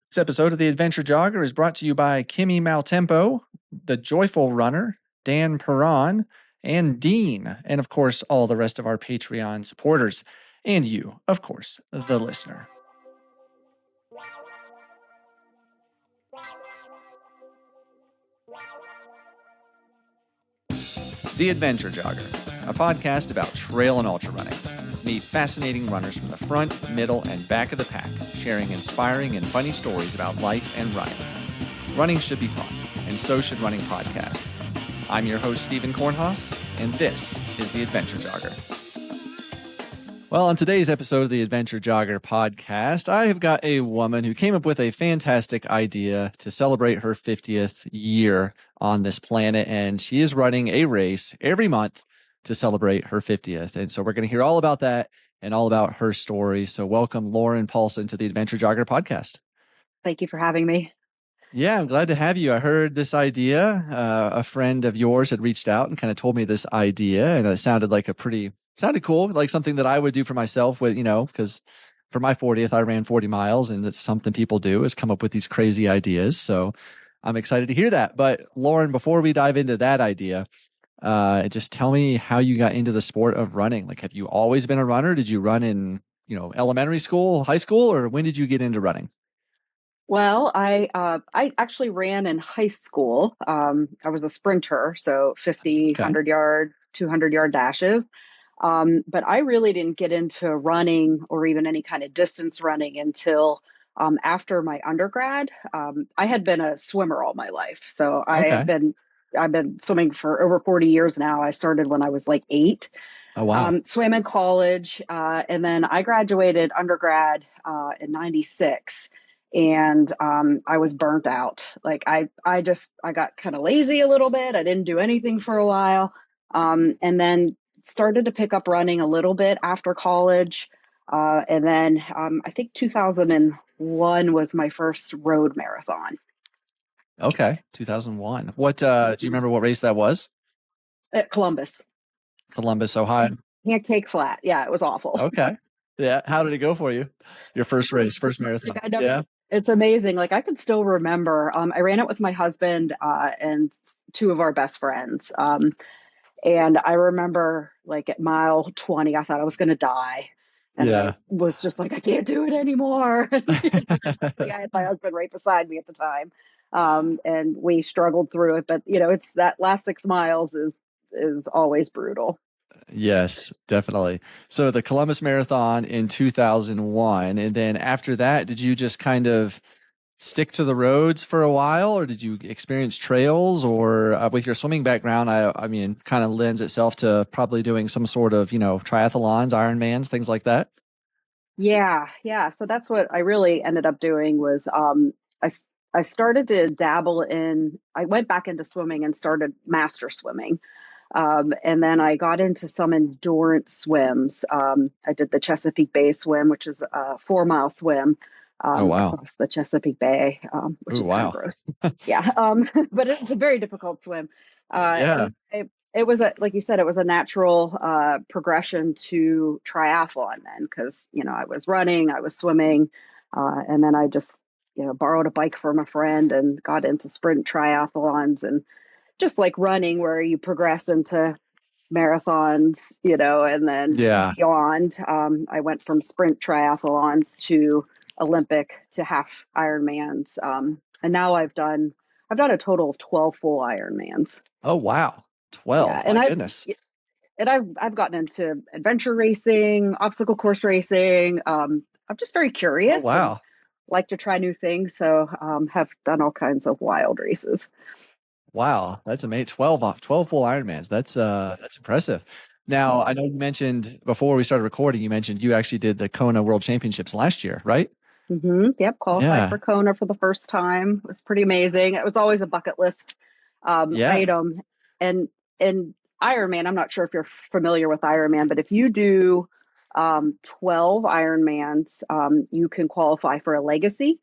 This episode of the Adventure Jogger is brought to you by Kimmy Maltempo, the Joyful Runner, Dan Perron, and Dean, and of course, all the rest of our Patreon supporters, and you, of course, the listener. The Adventure Jogger, a podcast about trail and ultra running. Meet fascinating runners from the front, middle, and back of the pack, sharing inspiring and funny stories about life and running. Running should be fun, and so should running podcasts. I'm your host, Stephen Kornhaus, and this is the Adventure Jogger. Well, on today's episode of the Adventure Jogger podcast, I have got a woman who came up with a fantastic idea to celebrate her 50th year on this planet, and she is running a race every month to celebrate her 50th. And so we're going to hear all about that and all about her story. So welcome, Lauren Paulson, to the Adventure Jogger podcast. Thank you for having me. Yeah, I'm glad to have you. I heard this idea. A friend of yours had reached out and kind of told me this idea, and it sounded like sounded cool, like something that I would do for myself with, because for my 40th, I ran 40 miles, and it's something people do is come up with these crazy ideas. So I'm excited to hear that. But Lauren, before we dive into that idea, just tell me how you got into the sport of running. Like, have you always been a runner? Did you run in, elementary school, high school, or when did you get into running? Well, I actually ran in high school. I was a sprinter, so 50, Okay. 100-yard, 200-yard dashes. But I really didn't get into running or even any kind of distance running until after my undergrad. I had been a swimmer all my life, so Okay. I've been swimming for over 40 years now. I started when I was like 8. Oh, wow. Swam in college, and then I graduated undergrad in '96. And I was burnt out. Like I got kind of lazy a little bit. I didn't do anything for a while, and then started to pick up running a little bit after college. And then I think 2001 was my first road marathon. Okay. 2001. What, do you remember what race that was? At Columbus, Ohio. Pancake Flat. Yeah, it was awful. Okay. Yeah. How did it go for you? Your first race, first marathon. Like, Yeah. It's amazing. Like I could still remember, I ran it with my husband and 2 of our best friends. And I remember like at mile 20, I thought I was going to die. And Yeah. I was just like, I can't do it anymore. I had my husband right beside me at the time. And we struggled through it. But, it's that last 6 miles is always brutal. Yes, definitely. So the Columbus Marathon in 2001. And then after that, did you just kind of stick to the roads for a while, or did you experience trails? Or with your swimming background, I mean, kind of lends itself to probably doing some sort of, triathlons, Ironmans, things like that. Yeah. So that's what I really ended up doing was I started to dabble in, I went back into swimming and started master swimming. And then I got into some endurance swims. I did the Chesapeake Bay swim, which is a 4-mile swim Oh, wow. across the Chesapeake Bay, which Ooh, is kind wow. of gross. Yeah, but it's a very difficult swim. Yeah. And it was like you said, it was a natural progression to triathlon then, because I was running, I was swimming, and then I just borrowed a bike from a friend and got into sprint triathlons and just like running where you progress into marathons, and then Yeah. beyond. I went from sprint triathlons to Olympic to half Ironmans. And now I've done a total of 12 full Ironmans. Oh, wow. 12. Yeah. My goodness. I've gotten into adventure racing, obstacle course racing. I'm just very Oh, curious and wow. like to try new things. So have done all kinds of wild races. Wow, that's amazing. 12 full Ironmans. That's impressive. Now, I know you mentioned before we started recording, you mentioned you actually did the Kona World Championships last year, right? Yep, qualified Yeah. for Kona for the first time. It was pretty amazing. It was always a bucket list Yeah. item. And Ironman, I'm not sure if you're familiar with Ironman, but if you do 12 Ironmans, you can qualify for a legacy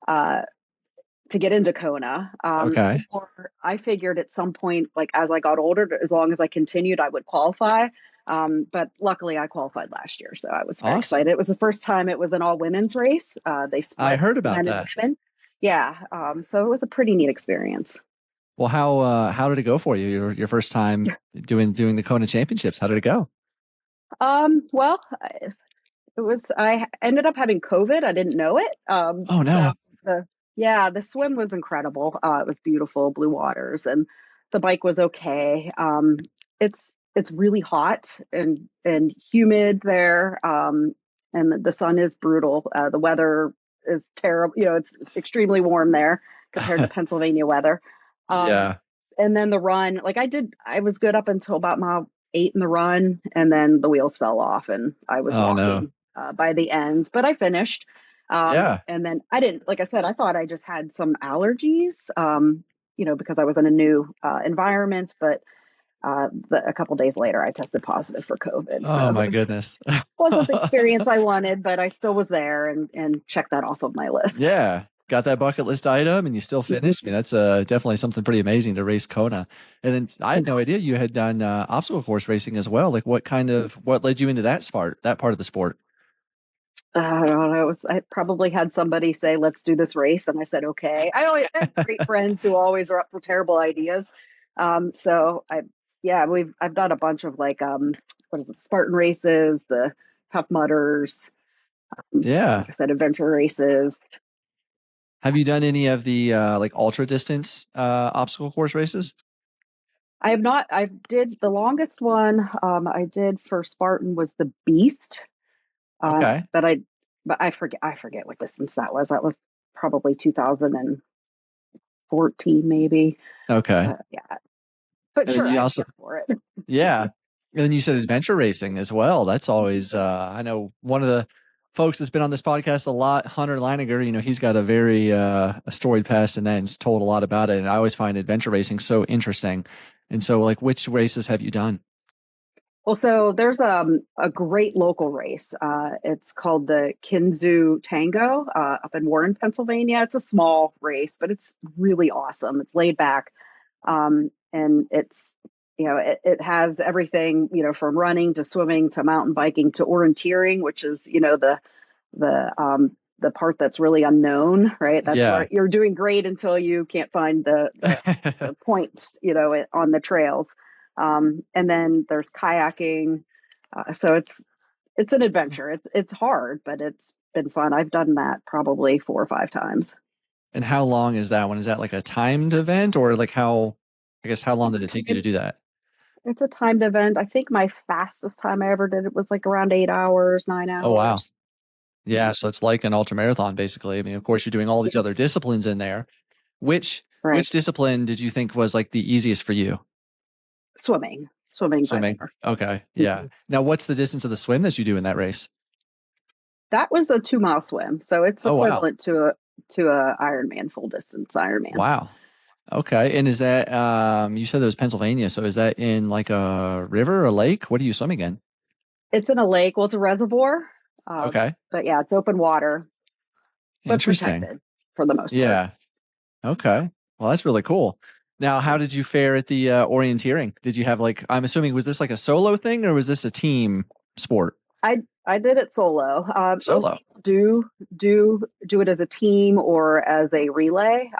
to get into Kona. Okay. Or I figured at some point, like as I got older, as long as I continued, I would qualify. But luckily I qualified last year. So I was very Awesome. excited. It was the first time it was an all women's race. They I split heard about men and that. women. Yeah. So it was a pretty neat experience. Well, how did it go for you? Your first time doing the Kona Championships. How did it go? Well, it was, I ended up having COVID. I didn't know it. Oh So no. the, yeah, the swim was incredible. It was beautiful, blue waters, and the bike was okay. It's really hot and humid there. And the sun is brutal. The weather is terrible. It's extremely warm there compared to Pennsylvania weather. Um, Yeah. and then the run, like I was good up until about mile 8 in the run, and then the wheels fell off, and I was Oh no. walking by the end, but I finished. Yeah. And then I didn't, like I said, I thought I just had some allergies, because I was in a new environment, but a couple days later, I tested positive for COVID. Oh So my this goodness. wasn't the experience I wanted, but I still was there and checked that off of my list. Yeah. Got that bucket list item and you still Mhm. finished. I mean, that's definitely something pretty amazing to race Kona. And then I had no idea you had done obstacle course racing as well. Like what led you into that part of the sport? I don't know. I probably had somebody say, "Let's do this race," and I said, "Okay." I have great friends who always are up for terrible ideas. So yeah, I've done a bunch of like, what is it, Spartan races, the Tough Mudders, like Yeah. I said, adventure races. Have you done any of the like ultra distance obstacle course races? I have not. I did the longest one. I did for Spartan was the Beast, uh, Okay. but I forget what distance that was. That was probably 2014, maybe. Okay. Yeah, but And then sure, you I'd be also up for it. yeah. And then you said adventure racing as well. That's always I know one of the folks that's been on this podcast a lot, Hunter Leininger, he's got a very a storied past and then told a lot about it. And I always find adventure racing so interesting. And so like which races have you done? Well, so there's a great local race. It's called the Kinzu Tango up in Warren, Pennsylvania. It's a small race, but it's really awesome. It's laid back, and it has everything, from running to swimming to mountain biking to orienteering, which is, the part that's really unknown, right? That's Yeah. where you're doing great until you can't find the points, on the trails. And then there's kayaking. So it's an adventure. It's hard, but it's been fun. I've done that probably 4 or 5 times. And how long is that one? Is that like a timed event or like I guess how long It's did a it take you to time, do that? it's a timed event. I think my fastest time I ever did it was like around 8 hours, nine Oh wow. hours. Yeah, so it's like an ultra marathon basically. I mean, of course you're doing all these Yeah, other disciplines in there. Which right. discipline did you think was like the easiest for you? Swimming by Swimming. far. Okay. Yeah. Mhm. Now, what's the distance of the swim that you do in that race? That was a 2 mile swim, so it's Oh, wow. equivalent to a Ironman, full distance Ironman. Wow. Okay. And is that, you said it was Pennsylvania. So is that in like a river or a lake? What are you swimming in? It's in a lake. Well, it's a reservoir, Okay. but yeah, it's open water, but Interesting. protected for the most part. Yeah. Okay. Well, that's really cool. Now, how did you fare at the orienteering? Did you have like, I'm assuming, was this like a solo thing or was this a team sport? I did it solo. Most Solo. people do it as a team or as a relay.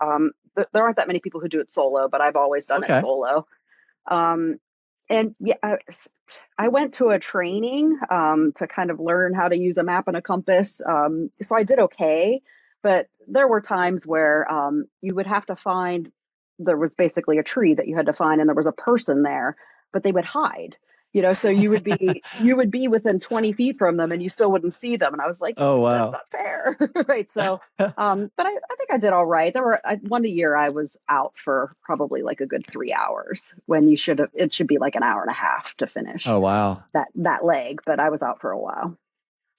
There aren't that many people who do it solo, but I've always done it Okay. solo. Um, and yeah, I went to a training to kind of learn how to use a map and a compass. So I did okay, but there were times where you would have to find. There was basically a tree that you had to find, and there was a person there, but they would hide. So you would be within 20 feet from them, and you still wouldn't see them. And I was like, Oh, that's wow. not fair, right? So but I think I did all right. One year I was out for probably like a good 3 hours when it should be like an hour and a half to finish Oh, wow. that leg, but I was out for a while.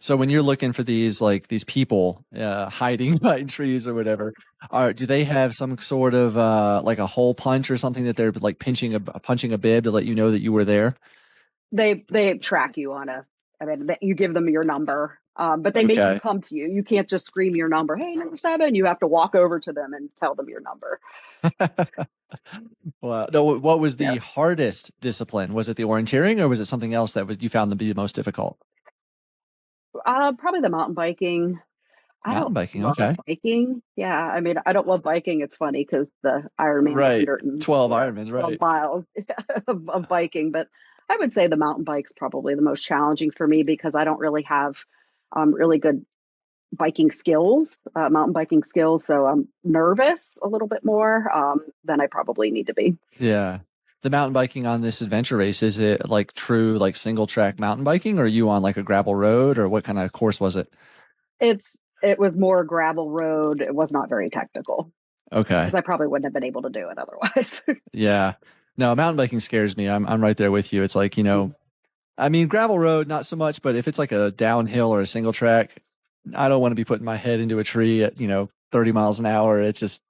So when you're looking for these people hiding behind trees or whatever, do they have some sort of like a hole punch or something that they're like punching a bib to let you know that you were there? They track you I mean, you give them your number, but they make you Okay. come to you. You can't just scream your number. Hey, number 7. You have to walk over to them and tell them your number. Well, no, what was Yeah. the hardest discipline? Was it the orienteering or was it something else that was you found to be the most difficult? Probably the mountain biking. I Mountain don't biking. love Okay. biking. Yeah, I mean, I don't love biking. It's funny because the Ironman's Right. 100 and 12 Ironmans. 12 Right. miles of biking, but I would say the mountain bike's probably the most challenging for me because I don't really have really good biking skills, mountain biking skills. So I'm nervous a little bit more than I probably need to be. Yeah. The mountain biking on this adventure race, is it like true, like single track mountain biking, or are you on like a gravel road, or what kind of course was it? It was more gravel road. It was not very technical Okay. because I probably wouldn't have been able to do it otherwise. Yeah. No, mountain biking scares me. I'm right there with you. It's like, I mean, gravel road, not so much, but if it's like a downhill or a single track, I don't want to be putting my head into a tree at, 30 miles an hour. This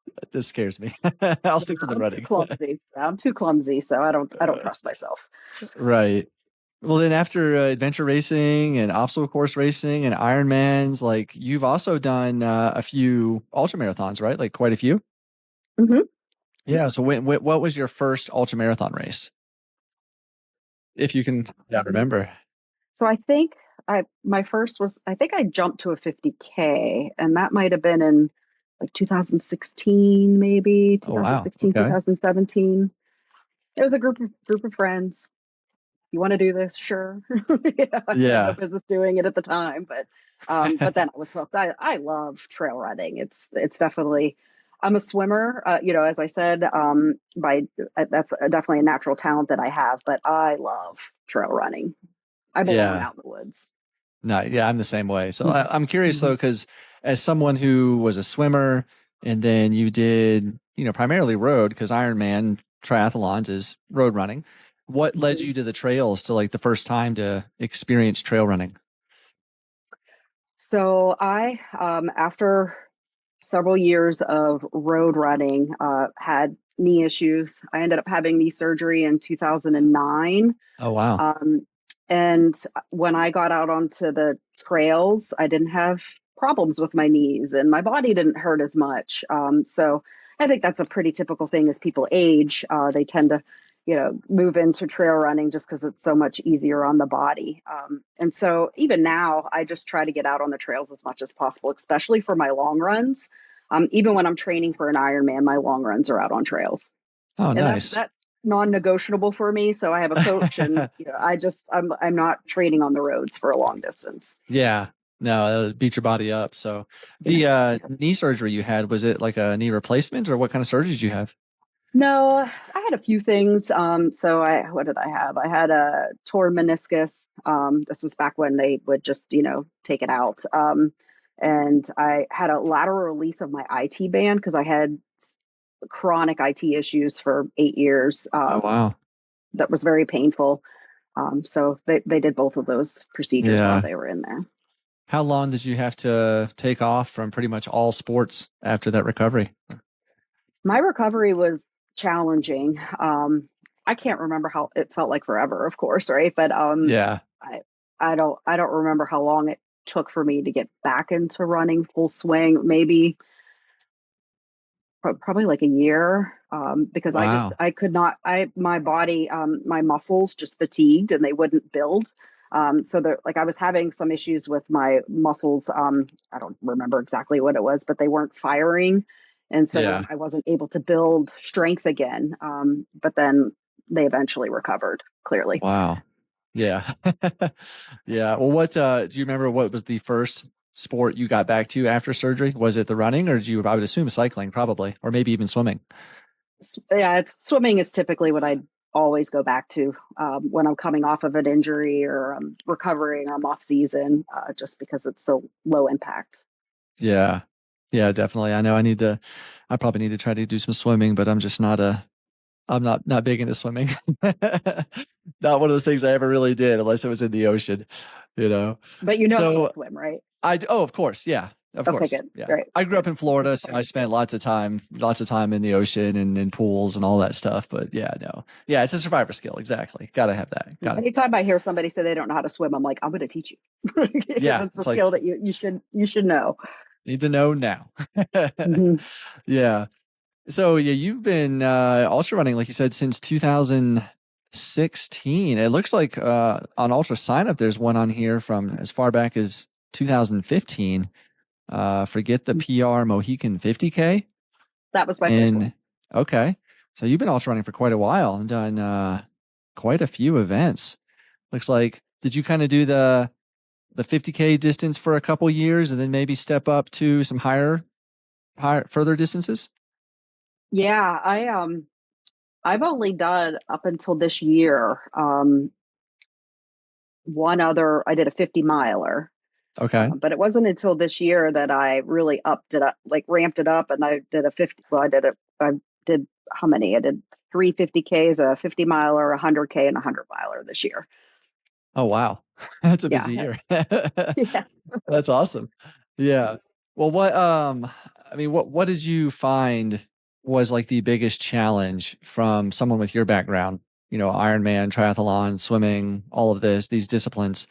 scares me. I'll Yeah, stick to the I'm too running. clumsy. I'm too clumsy, so I don't trust myself. Right. Well, then after adventure racing and obstacle course racing and Ironmans, like you've also done a few ultra marathons, right? Like quite a few. Hmm. Yeah. So what was your first ultra marathon race, if you can remember? So I think my first was I think I jumped to a 50K, and that might have been in like 2016, maybe Oh wow. 2016, Okay. 2017. It was a group of friends. You want to do this? Sure. I had no Yeah. business doing it at the time, but then I was hooked. I love trail running. It's definitely. I'm a swimmer. As I said, that's definitely a natural talent that I have. But I love trail running. I belong Yeah. out in the woods. No, yeah, I'm the same way. So Mhm. I'm curious though, Mhm. because as someone who was a swimmer and then you did, primarily road, because Ironman triathlons is road running. What led Mhm. you to the trails to like the first time to experience trail running? So after several years of road running, had knee issues. I ended up having knee surgery in 2009. Oh, wow. Um, and when I got out onto the trails, I didn't have problems with my knees and my body didn't hurt as much. So I think that's a pretty typical thing as people age. They tend to, move into trail running just because it's so much easier on the body. And so even now, I just try to get out on the trails as much as possible, especially for my long runs. Even when I'm training for an Ironman, my long runs are out on trails, Oh, and nice. that's non-negotiable for me. So I have a coach, and I'm not training on the roads for a long distance. Yeah. No, it'll beat your body up. So Yeah. the knee surgery you had, was it like a knee replacement or what kind of surgery did you have? No, I had a few things. So what did I have? I had a torn meniscus. This was back when they would just, take it out. And I had a lateral release of my IT band because I had chronic IT issues for 8 years. Oh, wow. That was very painful. So they did both of those procedures while Yeah. they were in there. How long did you have to take off from pretty much all sports after that recovery? My recovery was challenging. I can't remember how it felt like forever, of course, right? But Yeah. I I don't remember how long it took for me to get back into running full swing. Maybe probably like a year, because Wow. I could not my body, my muscles just fatigued and they wouldn't build. So like I was having some issues with my muscles. I don't remember exactly what it was, but they weren't firing, and so Yeah. I wasn't able to build strength again. But then they eventually recovered. Clearly, Wow. Yeah. Yeah. Well, do you remember what was the first sport you got back to after surgery? Was it the running or I would assume cycling probably, or maybe even swimming? Yeah, it's swimming is typically what I always go back to when I'm coming off of an injury or I'm recovering. I'm off season, just because it's so low impact. Yeah. Yeah, definitely. I know I probably need to try to do some swimming, but I'm not big into swimming. Not one of those things I ever really did unless it was in the ocean, you know. But you know how to So swim, right? oh, of course, yeah, of Okay, course, good. yeah. Right. I grew up Good. in Florida, so I spent lots of time in the ocean and in pools and all that stuff. But yeah, no, yeah, it's a survivor skill. Exactly, got to have that. Got to have Anytime I hear somebody say they don't know how to swim, I'm like, I'm going to teach you. Yeah, That's a it's like skill that you should know. need to know now. Hmm. Yeah. So yeah, you've been ultra running, like you said, since 2016. It looks like on Ultra Sign Up, there's one on here from as far back as 2015. forget the PR Mohican 50K. That was my fifth And one. okay, so you've been ultra running for quite a while and done quite a few events. Looks like, did you kind of do the 50K distance for a couple years and then maybe step up to some higher further distances? Yeah, I've only done up until this year one other. I did a 50 miler. Okay. But it wasn't until this year that I really upped it up, like ramped it up, and I did a 50. Well, I did how many? I did 350Ks, a 50 miler, a 100K, and a 100 miler this year. Oh wow. That's a busy Yeah, year. yeah. That's awesome. Yeah. Well, what did you find was like the biggest challenge from someone with your background? You know, Ironman, triathlon, swimming, all of these disciplines.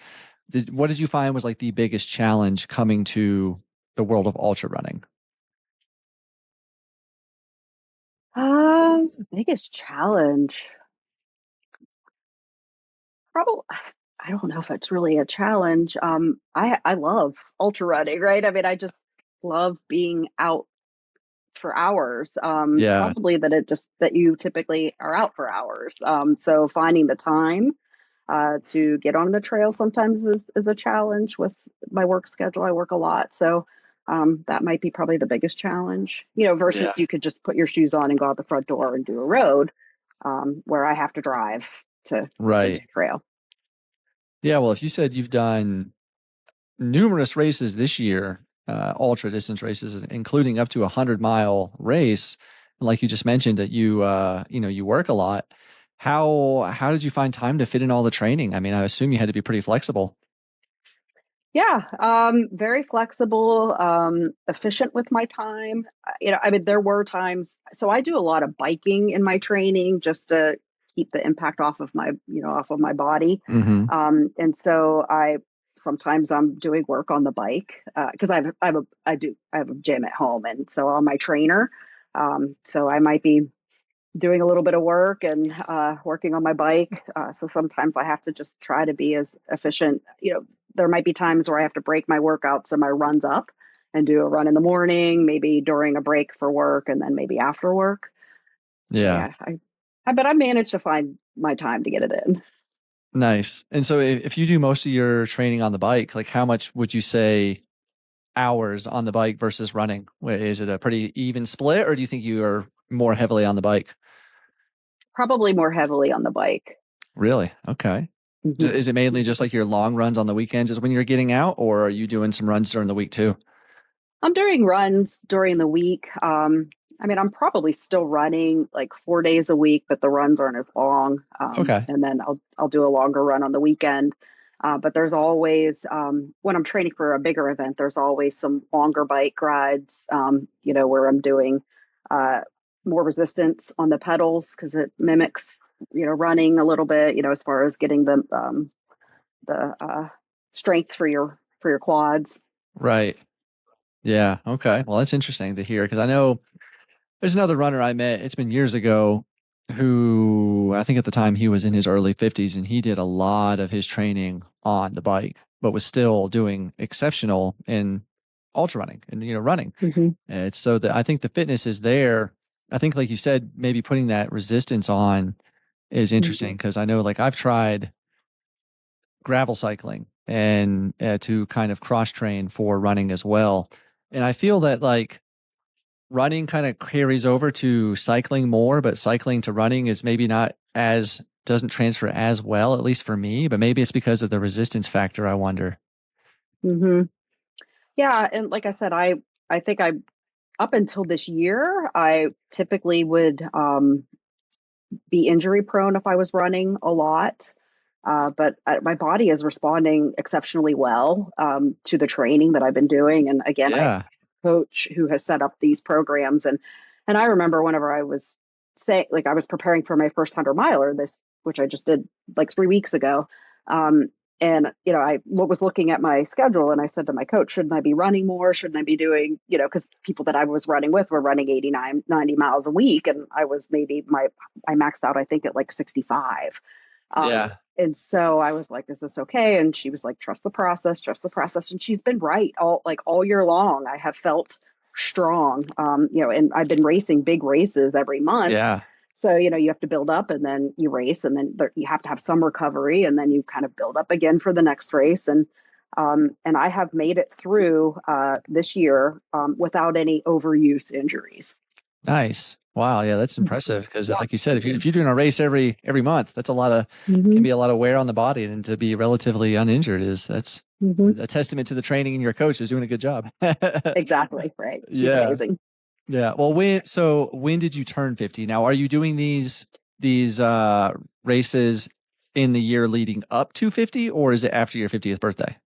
What did you find was like the biggest challenge coming to the world of ultra running? Biggest challenge, probably. I don't know if it's really a challenge. I love ultra running, right? I mean, I just love being out for hours. Yeah. Probably that that you typically are out for hours. So finding the time to get on the trail sometimes is a challenge with my work schedule. I work a lot, so that might be probably the biggest challenge. You know, versus Yeah. you could just put your shoes on and go out the front door and do a road, where I have to drive to the Right. trail. Yeah. Well, if you said you've done numerous races this year, ultra distance races, including up to 100-mile race. And like you just mentioned that you work a lot. How did you find time to fit in all the training? I mean, I assume you had to be pretty flexible. Yeah, very flexible, efficient with my time. You know, I mean, there were times, so I do a lot of biking in my training just to keep the impact off of off of my body. Hmm. And so sometimes I'm doing work on the bike because I have a gym at home, and so on my trainer. So I might be doing a little bit of work and working on my bike. So sometimes I have to just try to be as efficient. You know, there might be times where I have to break my workout so my runs up and do a run in the morning, maybe during a break for work, and then maybe after work. So Yeah. yeah, but I managed to find my time to get it in. Nice. And so if you do most of your training on the bike, like how much would you say hours on the bike versus running? Is it a pretty even split, or do you think you are more heavily on the bike? Probably more heavily on the bike. Really? Okay. Mhm. Is it mainly just like your long runs on the weekends is when you're getting out, or are you doing some runs during the week too? I'm doing runs during the week. I mean, I'm probably still running like 4 days a week, but the runs aren't as long. Okay. And then I'll do a longer run on the weekend. But there's always when I'm training for a bigger event, there's always some longer bike rides. Where I'm doing uh, more resistance on the pedals because it mimics running a little bit. As far as getting the strength for your quads. Right. Yeah. Okay. Well, that's interesting to hear because I know there's another runner I met. It's been years ago who I think at the time he was in his early 50s and he did a lot of his training on the bike, but was still doing exceptional in ultra running and, running. Hmm. It's so that I think the fitness is there. I think, like you said, maybe putting that resistance on is interesting because I know like I've tried gravel cycling and to kind of cross train for running as well. And I feel that like running kind of carries over to cycling more, but cycling to running is maybe not as doesn't transfer as well, at least for me, but maybe it's because of the resistance factor, I wonder. Hmm. Yeah, and like I said, I think I up until this year, I typically would be injury prone if I was running a lot. But my body is responding exceptionally well to the training that I've been doing. And again, I Yeah. coach who has set up these programs, and I remember whenever I was like I was preparing for my first 100 miler, which I just did like 3 weeks ago. Um, and I was looking at my schedule and I said to my coach, shouldn't I be running more? Shouldn't I be doing, because people that I was running with were running 89, 90 miles a week. And I was I maxed out, I think, at like 65. Yeah. And so I was like, is this okay? And she was like, trust the process, trust the process. And she's been right all year long. I have felt strong, and I've been racing big races every month. Yeah. So, you have to build up and then you race and then you have to have some recovery and then you kind of build up again for the next race. And I have made it through this year without any overuse injuries. Nice. Wow. Yeah, that's impressive because, Yeah. like you said, if you're doing a race every month, that's can Hmm. be a lot of wear on the body, and to be relatively uninjured that's Hmm. a testament to the training, and your coach is doing a good job. Exactly. Right. She's Yeah. amazing. Yeah. Well, when did you turn 50? Now, are you doing these races in the year leading up to 50, or is it after your 50th birthday?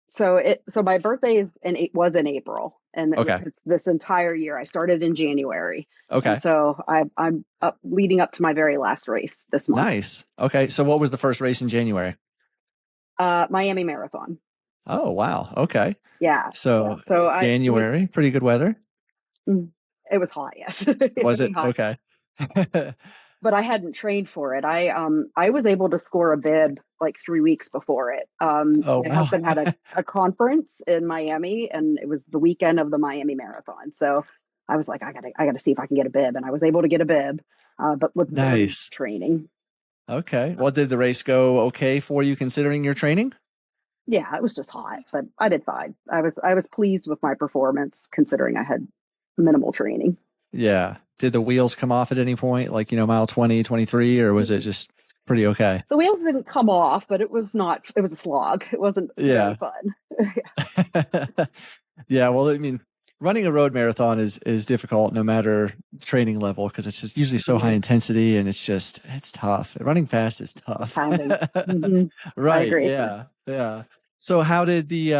So my birthday it was in April, and Okay. it's this entire year. I started in January, and Okay. so I'm up leading up to my very last race this month, Nice. Okay. So what was the first race in January? Miami Marathon. Oh, wow. Okay. Yeah, yeah. So So January, pretty good weather. it was hot, yes, Was very it? hot. Okay. But I hadn't trained for it. I was able to score a bib like 3 weeks before it. Oh, My wow. husband had a conference in Miami, and it was the weekend of the Miami Marathon. So I was like, I gotta see if I can get a bib, and I was able to get a bib, but with no Nice. training. Okay. Well, did the race go okay for you considering your training? Yeah, it was just hot, but I did fine. I was pleased with my performance considering I had minimal training. Yeah. Did the wheels come off at any point, like, mile 20, 23, or was it just pretty okay? The wheels didn't come off, but it was not. It was a slog. It wasn't very Yeah. fun. Yeah. Well, I mean, running a road marathon is difficult no matter training level because it's just usually so high Mhm. intensity and it's tough. Running fast is The tough. pounding. Hmm. I Right. agree. Yeah. Yeah. So how did the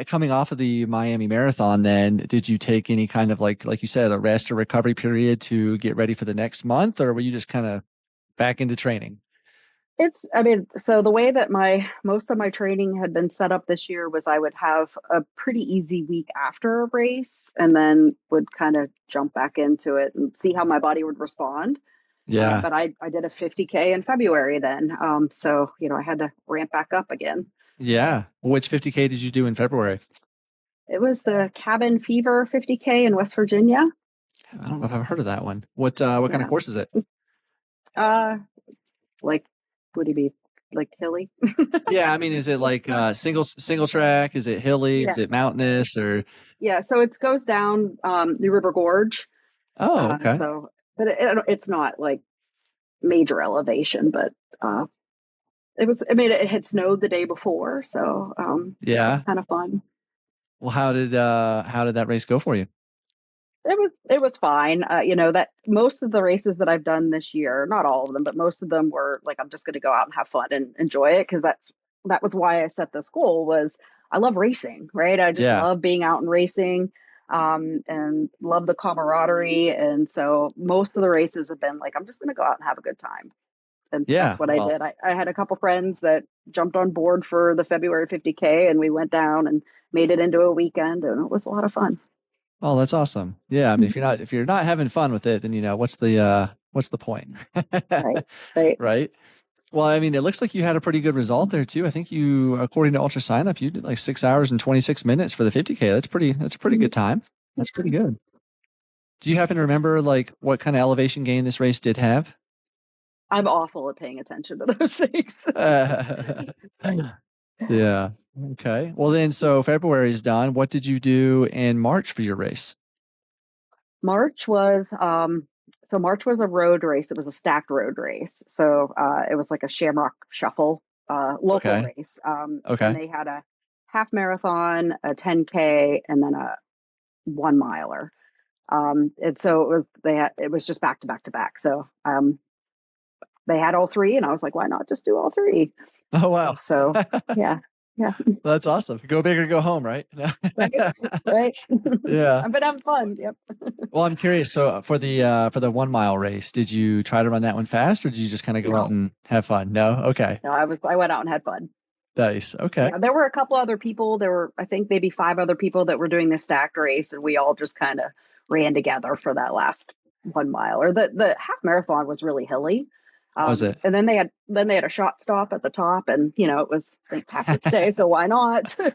coming off of the Miami Marathon then, did you take any kind of like you said, a rest or recovery period to get ready for the next month, or were you just kind of back into training? I mean, so the way that most of my training had been set up this year was I would have a pretty easy week after a race and then would kind of jump back into it and see how my body would respond. Yeah. But I did a 50K in February then. So, I had to ramp back up again. Yeah. Which 50K did you do in February? It was the Cabin Fever 50K in West Virginia. I don't know if I've heard of that one. What kind of Yeah. course is it? Uh, like, would he be like hilly? Yeah, I mean, is it like single track? Is it hilly? Is it Yes. mountainous or Yeah. So it goes down New River Gorge. Oh, okay. So, but it's not like major elevation, but uh, I mean, it had snowed the day before. So that was Yeah. kind of fun. Well, how did that race go for you? It was fine. That most of the races that I've done this year, not all of them, but most of them were like I'm just going to go out and have fun and enjoy it because that was why I set this goal was I love racing, right? I just Yeah. love being out and racing, and love the camaraderie. And so most of the races have been like I'm just going to go out and have a good time, and that's Yeah. what I Well, did. I had a couple friends that jumped on board for the February 50K, and we went down and made it into a weekend, and it was a lot of fun. oh, that's awesome. Yeah, I mean, if you're not having fun with it, then what's the point? Right, right. Right? Well, I mean, it looks like you had a pretty good result there too. I think you, according to Ultra Sign Up, you did like 6 hours and 26 minutes for the 50K. That's a pretty good time. That's pretty good. Do you happen to remember like what kind of elevation gain this race did have? I'm awful at paying attention to those things. Yeah. Okay. Well, then, so February is done. What did you do in March for your race? March was March was a road race. It was a stacked road race. So it was like a Shamrock Shuffle local Okay. race. And Okay. they had a half marathon, a 10K, and then a 1 miler. And so it was just back to back to back. So they had all three, and I was like, why not just do all three? Oh, wow. So yeah, yeah, That's awesome. Go big or go home, right? right, right. Yeah. But having fun. Yep. Well, I'm curious. So for the 1 mile race, did you try to run that one fast or did you just kind of go out No, and have fun? No? Okay. no, I went out and had fun. Nice. Okay. Yeah, there were a couple other people. There were, I think, maybe five other people that were doing this stacked race, and we all just kind of ran together for that last 1 mile. Or the half marathon was really hilly, Was it? And then they had a shot stop at the top, and it was St. Patrick's Day, so why not? So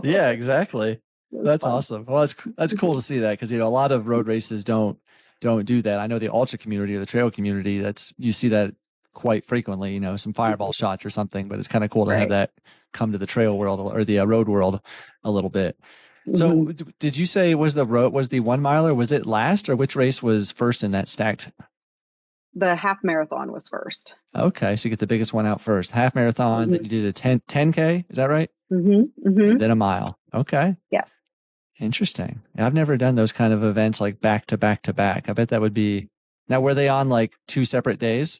Yeah, exactly. it was That's fun. awesome. Well, that's cool to see that because a lot of road races don't do that. I know the ultra community or the trail community, that's you see that quite frequently, some fireball shots or something, but it's kind of cool to have Right. that come to the trail world or the road world a little bit. So Hmm. did you say was the 1 miler, was it last, or which race was first in that stacked? The half marathon was first. Okay, so you get the biggest one out first. Half marathon, then Hmm. you did a 10K, is that right? Hmm. And Hmm. then a mile. Okay. Yes. Interesting. I've never done those kind of events like back to back to back. I bet that would be. Now, were they on like two separate days?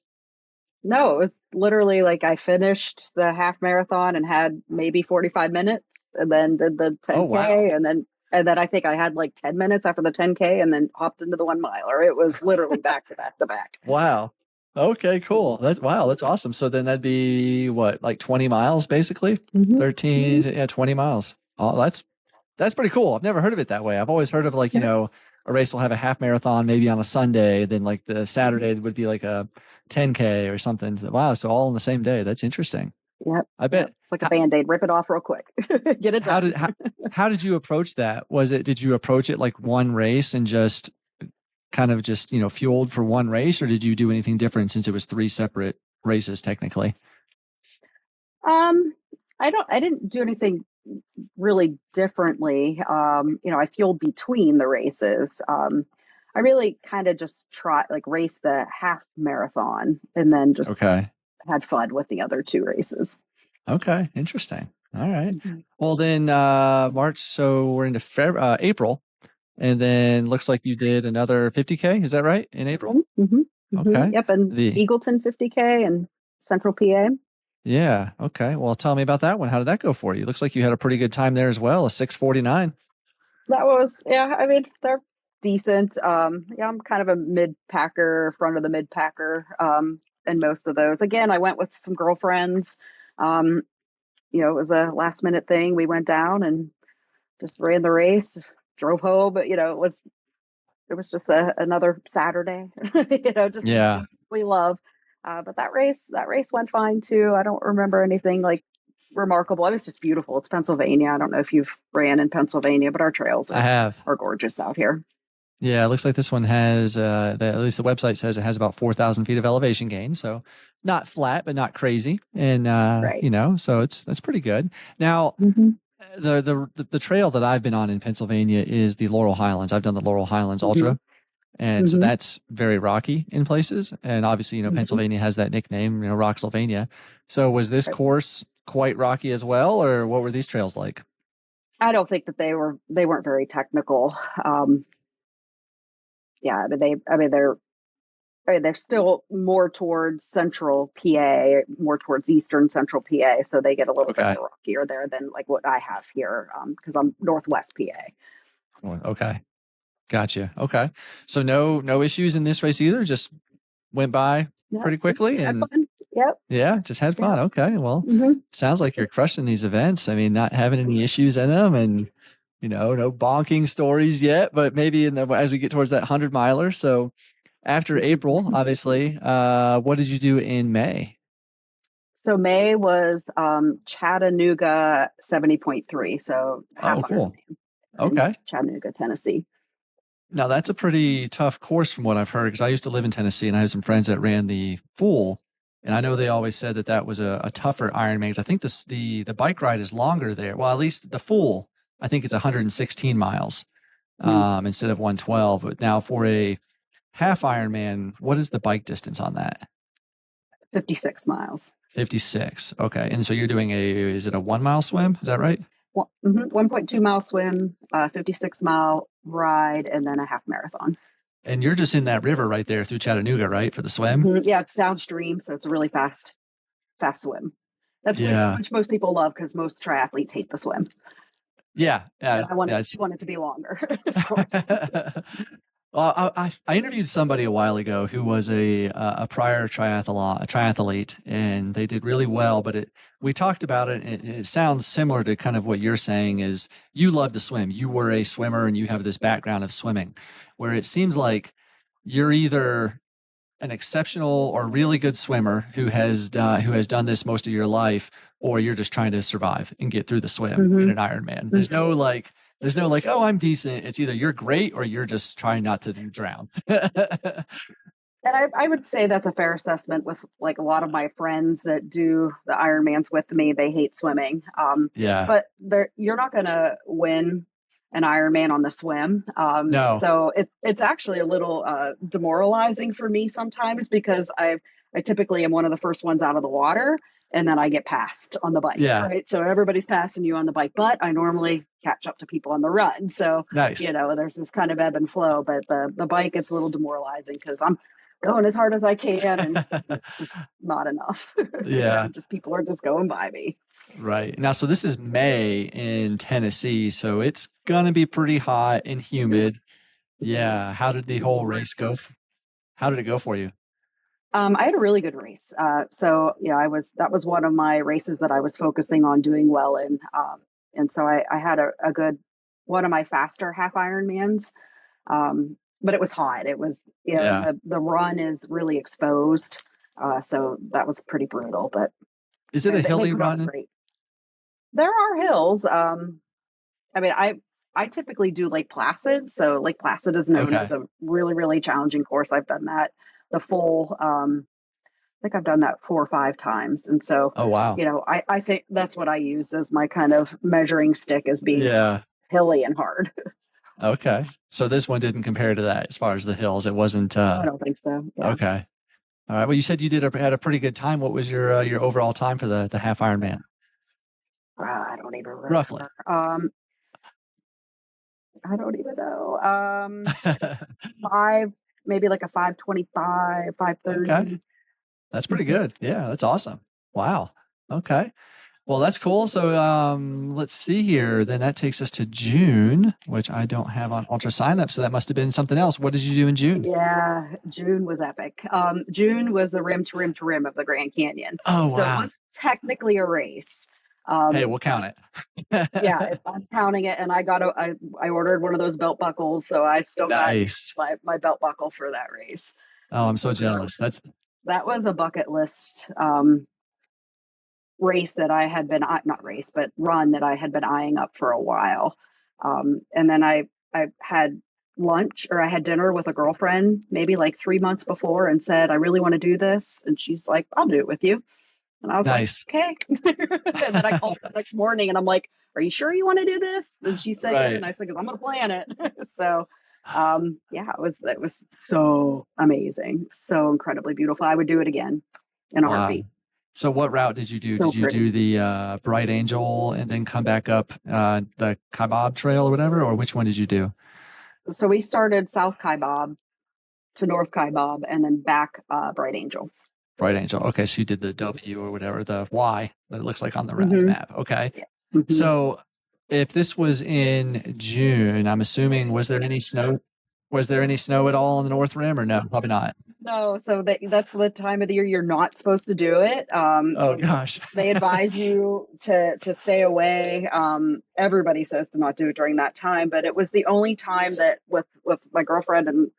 No, it was literally like I finished the half marathon and had maybe 45 minutes, and then did the Oh, 10K, wow. and then I think I had like 10 minutes after the 10K, and then hopped into the 1 miler. It was literally back to back to back. Wow. Okay, cool. That's awesome. So then that'd be what, like 20 miles basically? Hmm. 13, Hmm. yeah, 20 miles. Oh, that's pretty cool. I've never heard of it that way. I've always heard of like, Yeah. a race will have a half marathon maybe on a Sunday, then like the Saturday would be like a 10K or something. Wow, so all on the same day. That's interesting. Yep. I Yep. bet. It's like a band-aid. Rip it off real quick. Get it How done. did how did you approach that? Did you approach it like one race and just kind of just, fueled for one race, or did you do anything different since it was three separate races technically? Um, I didn't do anything really differently. I fueled between the races. I really kind of just race the half marathon and then just Okay. had fun with the other two races. Okay. Interesting. All right. Mhm. Well then March, so we're into April, and then looks like you did another 50K, is that right? In April? Mhm. Mhm. Mhm. Okay. Yep, and The Eagleton 50K and Central PA. Yeah. Okay. Well, tell me about that one. How did that go for you? Looks like you had a pretty good time there as well, a 6:49. That was, yeah, I mean, they're decent. Yeah, I'm kind of a mid packer, front of the mid packer, in most of those. Again, I went with some girlfriends. Um, it was a last minute thing. We went down and just ran the race, drove home, but it was just another Saturday, just Yeah. we love. But that race went fine too. I don't remember anything like remarkable. It was just beautiful. It's Pennsylvania. I don't know if you've ran in Pennsylvania, but our trails I are have. are gorgeous out here. Yeah, it looks like this one has, at least the website says it has about 4,000 feet of elevation gain. So not flat, but not crazy. And, Right. so that's pretty good. Now, Hmm. the trail that I've been on in Pennsylvania is the Laurel Highlands. I've done the Laurel Highlands Hmm. Ultra. And so Hmm. that's very rocky in places. And obviously, Hmm. Pennsylvania has that nickname, Rocksylvania. So was this course quite rocky as well, or what were these trails like? I don't think that they weren't very technical. Um, yeah, they're still more towards central PA, more towards eastern central PA, so they get a little bit Okay. more rockier there than like what I have here, because I'm northwest PA. Okay. Gotcha. Okay. So no issues in this race either. Just went by Yeah, pretty just quickly had and fun. Yep. yeah, just had fun. Yep. Okay. Well, Hmm. sounds like you're crushing these events. I mean, not having any issues in them and no bonking stories yet, but maybe as we get towards that 100 miler. So after April, obviously, what did you do in May? So May was Chattanooga 70.3, so half Oh, cool. Ironman in Okay. Chattanooga, Tennessee. Now that's a pretty tough course from what I've heard because I used to live in Tennessee and I had some friends that ran the full, and I know they always said that that was a tougher Ironman. 'Cause I think the bike ride is longer there. Well, at least the full, I think it's 116 miles Mm, instead of 112. But now for a half Ironman, what is the bike distance on that? 56 miles. 56. Okay, and so you're doing is it a 1 mile swim? Is that right? 1.2 mile swim, 56-mile ride, and then a half marathon. And you're just in that river right there through Chattanooga, right, for the swim? Yeah, it's downstream, so it's a really fast swim. That's Yeah. which most people love because most triathletes hate the swim, Yeah. and Yeah. I want Yeah. it want it to be longer, of course. Well, I interviewed somebody a while ago who was a prior triathlete, and they did really well. But we talked about it. And it sounds similar to kind of what you're saying. Is you love to swim. You were a swimmer, and you have this background of swimming, where it seems like you're either an exceptional or really good swimmer who has done this most of your life, or you're just trying to survive and get through the swim in Hmm. an Ironman. There's no like, oh, I'm decent. It's either you're great or you're just trying not to drown. And I would say that's a fair assessment with like a lot of my friends that do the Ironmans with me. They hate swimming. Yeah. But you're not going to win an Ironman on the swim. No. So it's actually a little demoralizing for me sometimes because I typically am one of the first ones out of the water and then I get passed on the bike, Yeah. right? So everybody's passing you on the bike, but I normally catch up to people on the run. So, Nice. there's this kind of ebb and flow, but the bike, it's a little demoralizing because I'm going as hard as I can and it's just not enough. Yeah. Just people are just going by me. Right. Now, so this is May in Tennessee, so it's gonna be pretty hot and humid. Yeah. How did the whole race go? How did it go for you? I had a really good race. So yeah, that was one of my races that I was focusing on doing well in. And so I had a good, one of my faster half Ironmans. But it was hot. It was, Yeah. the run is really exposed. So that was pretty brutal, but Is it a they hilly put on a run? great, there are hills. I mean, I typically do Lake Placid. So Lake Placid is known Okay. as a really, really challenging course. I've done that the full, I think I've done that 4 or 5 times. And so, Oh, wow. I think that's what I use as my kind of measuring stick as being Yeah. hilly and hard. Okay. So this one didn't compare to that as far as the hills. It wasn't I don't think so. Yeah. okay. All right. Well, you said you had a pretty good time. What was your overall time for the half Ironman? I don't even Roughly. remember. I don't even know. Five, maybe like a 5:25, Okay. 5:30. That's pretty good. Yeah, that's awesome. Wow. Okay. Well, that's cool. So let's see here. Then that takes us to June, which I don't have on Ultra sign up. So that must have been something else. What did you do in June? Yeah, June was epic. June was the rim to rim to rim of the Grand Canyon. Oh, So it wow. was technically a race. Hey, Um, we'll count yeah, it. I'm counting it, and I ordered one of those belt buckles, so I still got Nice. my belt buckle for that race. Oh, I'm so So jealous. That's that was a bucket list race that I had been not race, but run that I had been eyeing up for a while. And then I had lunch or I had dinner with a girlfriend maybe like 3 months before and said, I really want to do this. And she's like, I'll do it with you. And I was like, nice. okay. And then I called her the next morning and I'm like, are you sure you want to do this? And she said, yeah. Right. And I said, because I'm going to plan it. So, yeah, it was so amazing, so incredibly beautiful. I would do it again in a Wow. heartbeat. So what route did you do? So Did you pretty. do the Bright Angel and then come back up the Kaibab Trail or whatever, or which one did you do? So we started South Kaibab to North Kaibab and then back Bright Angel. Bright Angel. Okay, so you did the W or whatever, the Y that it looks like on the Mm-hmm. map. Okay. Yeah. Mm-hmm. So if this was in June, I'm assuming was there any snow? Was there any snow at all on the North Rim or no? Probably not. No, so that's the time of the year you're not supposed to do it. Oh gosh. They advise you to stay away. Everybody says to not do it during that time, but it was the only time that with my girlfriend and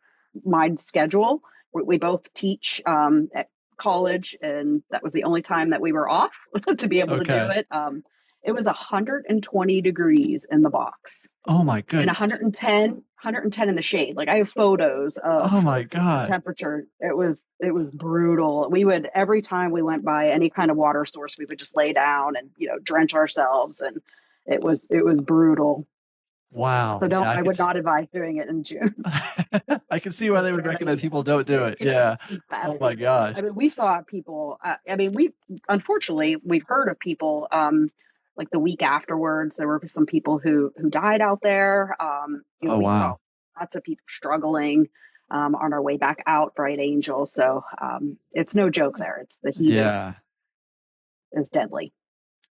my schedule, we both teach at college, and that was the only time that we were off to be able to do Okay. it. It was 120 degrees in the box Oh my and goodness. 110 in the shade. Like I have photos Oh of my the God. temperature. It was brutal. We would, every time we went by any kind of water source, we would just lay down and drench ourselves, and it was brutal. Wow. So Yeah, I would not advise doing it in June. I can see why they would recommend people don't do it. Yeah. Oh my gosh. I mean, we saw people. I mean, unfortunately we've heard of people. Like the week afterwards, there were some people who died out there. Oh We saw wow. lots of people struggling on our way back out Bright Angel. So it's no joke there. It's the heat Yeah. is deadly.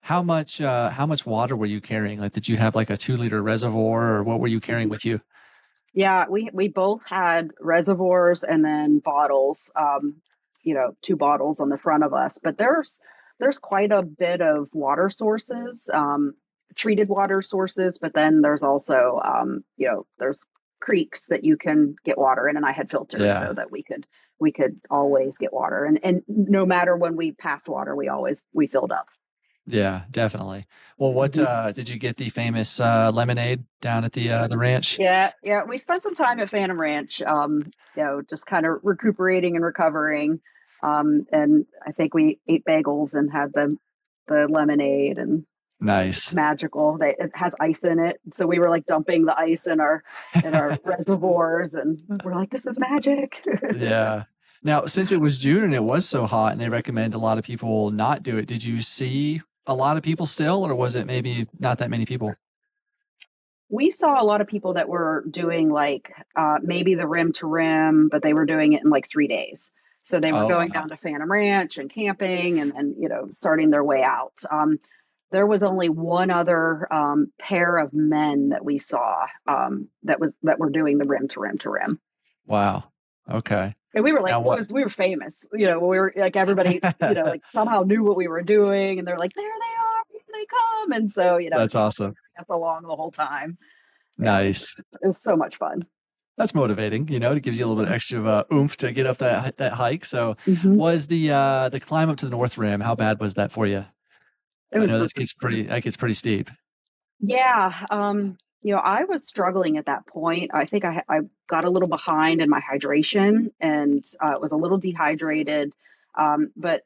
How much water were you carrying? Like did you have like a 2 liter reservoir or what were you carrying with you? Yeah, we both had reservoirs and then bottles, 2 bottles on the front of us. But there's quite a bit of water sources, treated water sources, but then there's also, there's creeks that you can get water in, and I had filtered Yeah. so that we could always get water, and no matter when we passed water, we filled up. Yeah, definitely. Well, what Mhm. did you get the famous lemonade down at the ranch? Yeah, yeah. We spent some time at Phantom Ranch, just kind of recuperating and recovering. And I think we ate bagels and had the lemonade, and it's Nice. magical. It has ice in it, so we were like dumping the ice in our reservoirs, and we're like, this is magic. Yeah. Now, since it was June and it was so hot and they recommend a lot of people not do it, did you see a lot of people still, or was it maybe not that many people? We saw a lot of people that were doing like maybe the rim to rim, but they were doing it in like 3 days. So they were Oh, going wow. down to Phantom Ranch and camping, and starting their way out. There was only one other pair of men that we saw that were doing the rim to rim to rim. Wow. Okay. And we were like, Now what? we were famous, we were like, everybody, like somehow knew what we were doing, and they're like, there they are, here they come. And so, That's awesome. us along the whole time. Yeah, Nice. it was so much fun. That's motivating, it gives you a little bit extra oomph to get up that hike. So Hmm. was the climb up to the North Rim, how bad was that for you? It I was know brutal. that gets pretty steep. Yeah. I was struggling at that point. I think I got a little behind in my hydration, and was a little dehydrated. But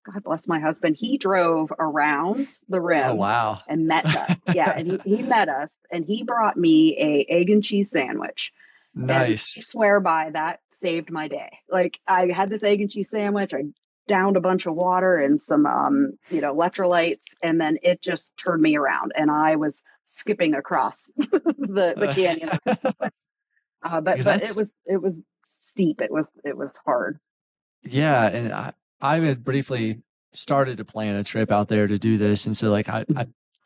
God bless my husband. He drove around the Oh, rim wow. and met us. Yeah. And he met us, and he brought me a egg and cheese sandwich. And I Nice. swear by that saved my day. Like, I had this egg and cheese sandwich. I downed a bunch of water and some, electrolytes, and then it just turned me around, and I was skipping across the canyon. But Because it was steep. It was hard. yeah, and I had briefly started to plan a trip out there to do this, and so like I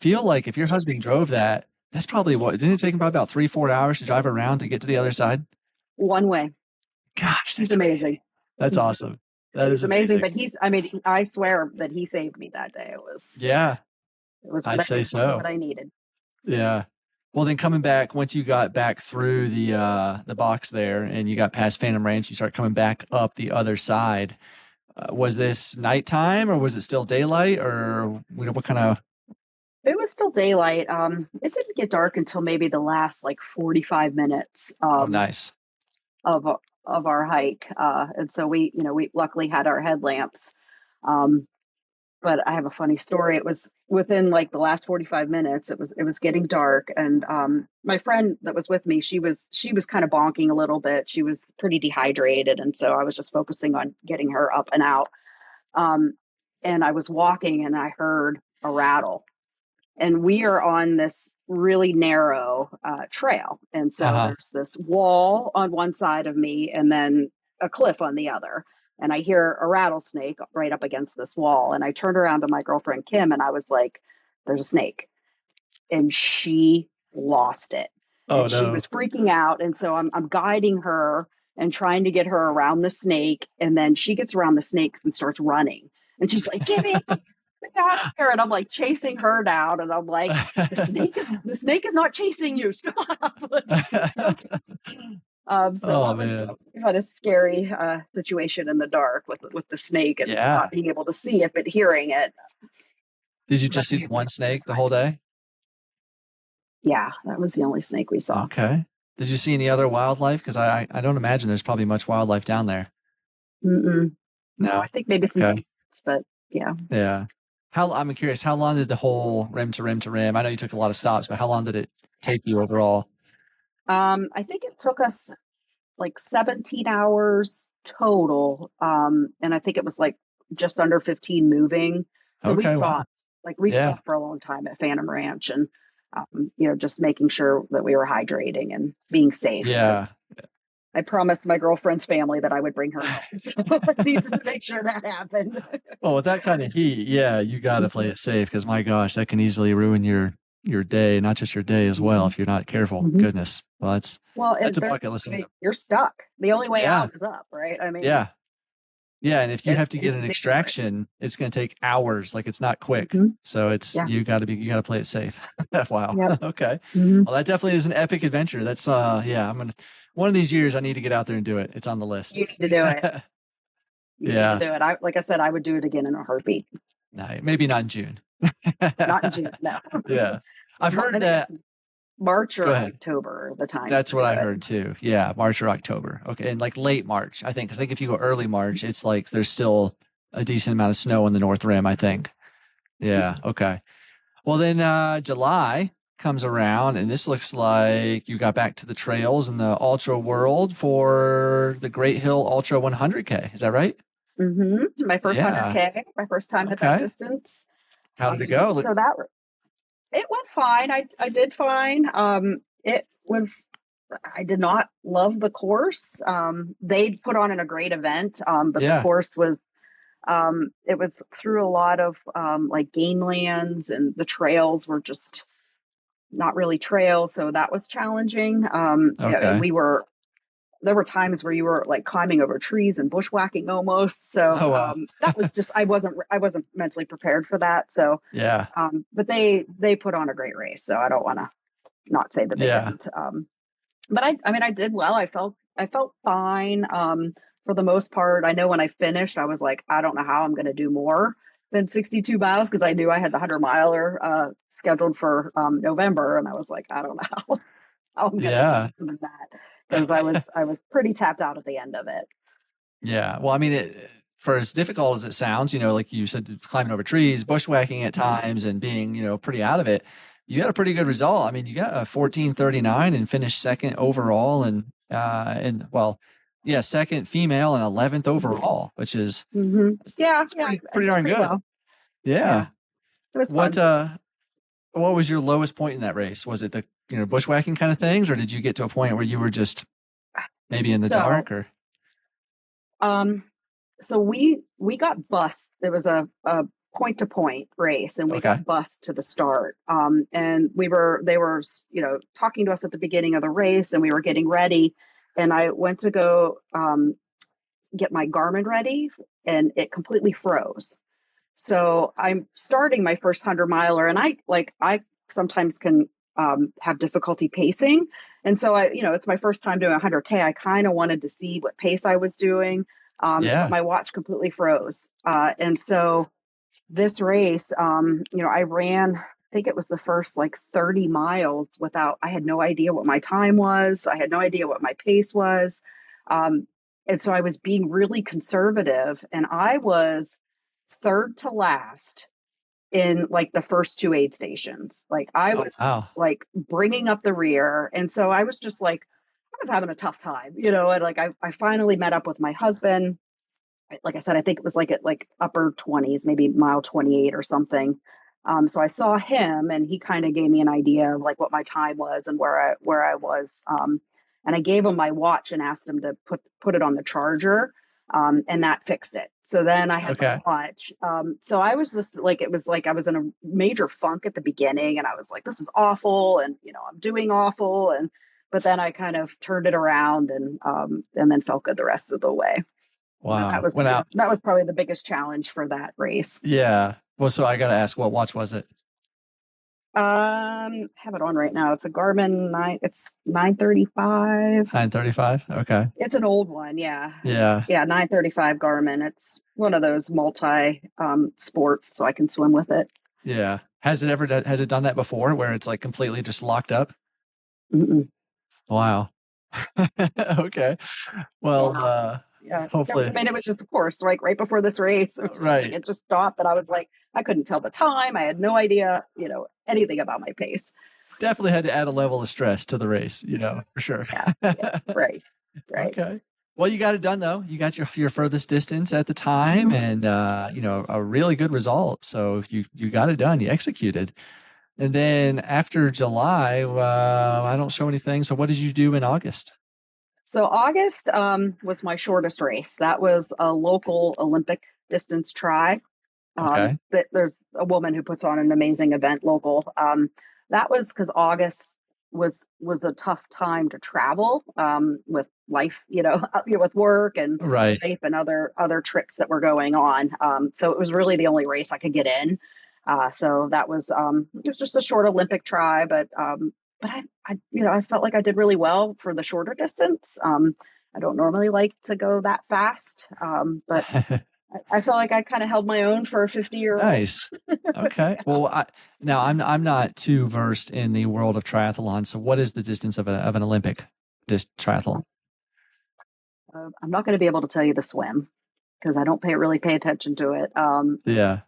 feel like if your husband drove that, that's probably what didn't it take him probably about 3 4 hours to drive around to get to the other side? One way. Gosh, He's that's crazy. amazing. That's awesome. That is He's amazing. amazing. But I mean, I swear that he saved me that day. Yeah, It was I'd say what so. I needed. Yeah. Well, then coming back once you got back through the box there and you got past Phantom Ranch, you start coming back up the other side. Was this nighttime or was it still daylight or what kind of? It was still daylight. It didn't get dark until maybe the last like 45 minutes Oh, nice. of of our hike, and so we luckily had our headlamps. Um, but I have a funny story. It was within like the last 45 minutes. It was getting dark, and my friend that was with me, she was kind of bonking a little bit. She was pretty dehydrated, and so I was just focusing on getting her up and out. Um, and I was walking, and I heard a rattle, and we are on this really narrow trail, and so Uh-huh. there's this wall on one side of me, and then a cliff on the other, and I hear a rattlesnake right up against this wall, and I turned around to my girlfriend Kim, and I was like, there's a snake. And she lost it, Oh and she no. was freaking out, and so I'm guiding her and trying to get her around the snake, and then she gets around the snake and starts running, and she's like, get me out of here. And I'm like chasing her down, and I'm like, the snake is not chasing you. Stop. Okay. So Oh that was man. kind of scary situation in the dark with the snake, and Yeah. not being able to see it but hearing it. Did you But just see the one snake the whole day? yeah, that was the only snake we saw. Okay. Did you see any other wildlife? Because I don't imagine there's probably much wildlife down there. Mm-mm. No, No. I think maybe some Okay. kids, but yeah. Yeah. I'm curious, how long did the whole rim to rim to rim? I know you took a lot of stops, but how long did it take you overall? I think it took us like 17 hours total. And I think it was like just under 15 moving. So we Okay, wow. stopped, we Yeah. stopped for a long time at Phantom Ranch, and, just making sure that we were hydrating and being safe. Yeah. Because I promised my girlfriend's family that I would bring her home. So I needed to make sure that happened. Well, with that kind of heat, yeah, you got to play it safe because my gosh, that can easily ruin your day, not just your day as well Mhm. if you're not careful. Mhm. Goodness. Well, Well, that's and a bucket list item. you're stuck. The only way Yeah. out is up, right? I mean, Yeah. Yeah, and if you have to get It's an dangerous. extraction, it's going to take hours. Like it's not quick. Hmm. So it's Yeah. you got to play it safe. Wow. Yep. Okay. Hmm. Well, that definitely is an epic adventure. That's yeah, I'm gonna one of these years I need to get out there and do it. It's on the list. You need to do it. You need to Yeah. do it. Like I said, I would do it again in a heartbeat. No, maybe not in June. Not in June, no. Yeah. I've heard I think that. it's March Go or ahead. October, the time That's to what do I it. heard too. Yeah, March or October. Okay, and like late March, I think. 'Cause I think if you go early March, it's like there's still a decent amount of snow in the North Rim, I think. Yeah, okay. Well, then July comes around, and this looks like you got back to the trails in the ultra world for the Great Hill Ultra 100K. Is that right? My first Yeah. 100K, my first time at that Okay. distance. How did it go? So that it went fine. I did fine. It was. I did not love the course. They put on a great event, but the Yeah. course was it was through a lot of like game lands, and the trails were just not really trails, so that was challenging. Okay. We were there were times where you were like climbing over trees and bushwhacking almost. So Oh wow. that was just I wasn't mentally prepared for that. So, Yeah. but they put on a great race, so I don't want to not say that they Yeah. didn't. But I mean I did well. I felt fine for the most part. I know when I finished, I was like, I don't know how I'm going to do more than 62 miles because I knew I had the 100 miler scheduled for November, and I was like, I don't know how I'm going to do Yeah. more than that because I was pretty tapped out at the end of it. Yeah. Well, I mean, for as difficult as it sounds, like you said, climbing over trees, bushwhacking at times, and being, pretty out of it, you got a pretty good result. I mean, you got a 14:39 and finished second overall, and well, yeah, second female and 11th overall, which is Yeah, it's yeah, I pretty did darn pretty good. well. Yeah. Yeah, it was What fun. uh, what was your lowest point in that race? Was it the bushwhacking kind of things, or did you get to a point where you were just maybe in the So, dark? Or um, so we got bussed. It was a point to point race, and we okay, got bussed to the start. And they were talking to us at the beginning of the race, and we were getting ready. And I went to go get my Garmin ready, and it completely froze. So I'm starting my first 100 miler, and I sometimes can have difficulty pacing, and so it's my first time doing 100K. I kind of wanted to see what pace I was doing, but yeah, my watch completely froze, and so this race, I ran. I think it was the first like 30 miles without. I had no idea what my time was. I had no idea what my pace was, um, and so I was being really conservative, and I was third to last in like the first two aid stations. Like I oh was wow, like bringing up the rear. And so I was just like, I was having a tough time, and like I finally met up with my husband. Like I said, I think it was like at like upper 20s, maybe mile 28 or something. So I saw him, and he kind of gave me an idea of like what my time was and where I was. And I gave him my watch and asked him to put it on the charger, and that fixed it. So then I had my okay. watch. So I was just like, it was like I was in a major funk at the beginning, and I was like, this is awful, and I'm doing awful, and but then I kind of turned it around, and then felt good the rest of the way. And that Wow. was Went out. that was probably the biggest challenge for that race. Yeah. Well, so I got to ask, what watch was it? Have it on right now. It's a Garmin 9. It's 935. 935. Okay. It's an old one, yeah. Yeah. Yeah, 935 Garmin. It's one of those multi sport, so I can swim with it. Yeah. Has it done that before where it's like completely just locked up? Mm-mm. Wow. Okay. Well, Yeah. I hopefully, mean, it was just, of course, right before this race or something. right. It just stopped, and I was like, I couldn't tell the time. I had no idea, anything about my pace. Definitely had to add a level of stress to the race, for sure. Yeah, yeah, right, right. Okay. Well, you got it done though. You got your furthest distance at the time, and a really good result. So you got it done. You executed. And then after July, I don't show anything. So what did you do in August? So August was my shortest race. That was a local Olympic distance try. Okay. There's a woman who puts on an amazing event local. That was because August was a tough time to travel with life, with work and Right. life and other trips that were going on. So it was really the only race I could get in. So that was it was just a short Olympic try, but I felt like I did really well for the shorter distance. I don't normally like to go that fast, but I felt like I kind of held my own for a 50-year-old. Nice. Okay. Well, now I'm not too versed in the world of triathlon. So what is the distance of an Olympic triathlon? I'm not going to be able to tell you the swim because I don't really pay attention to it. Yeah.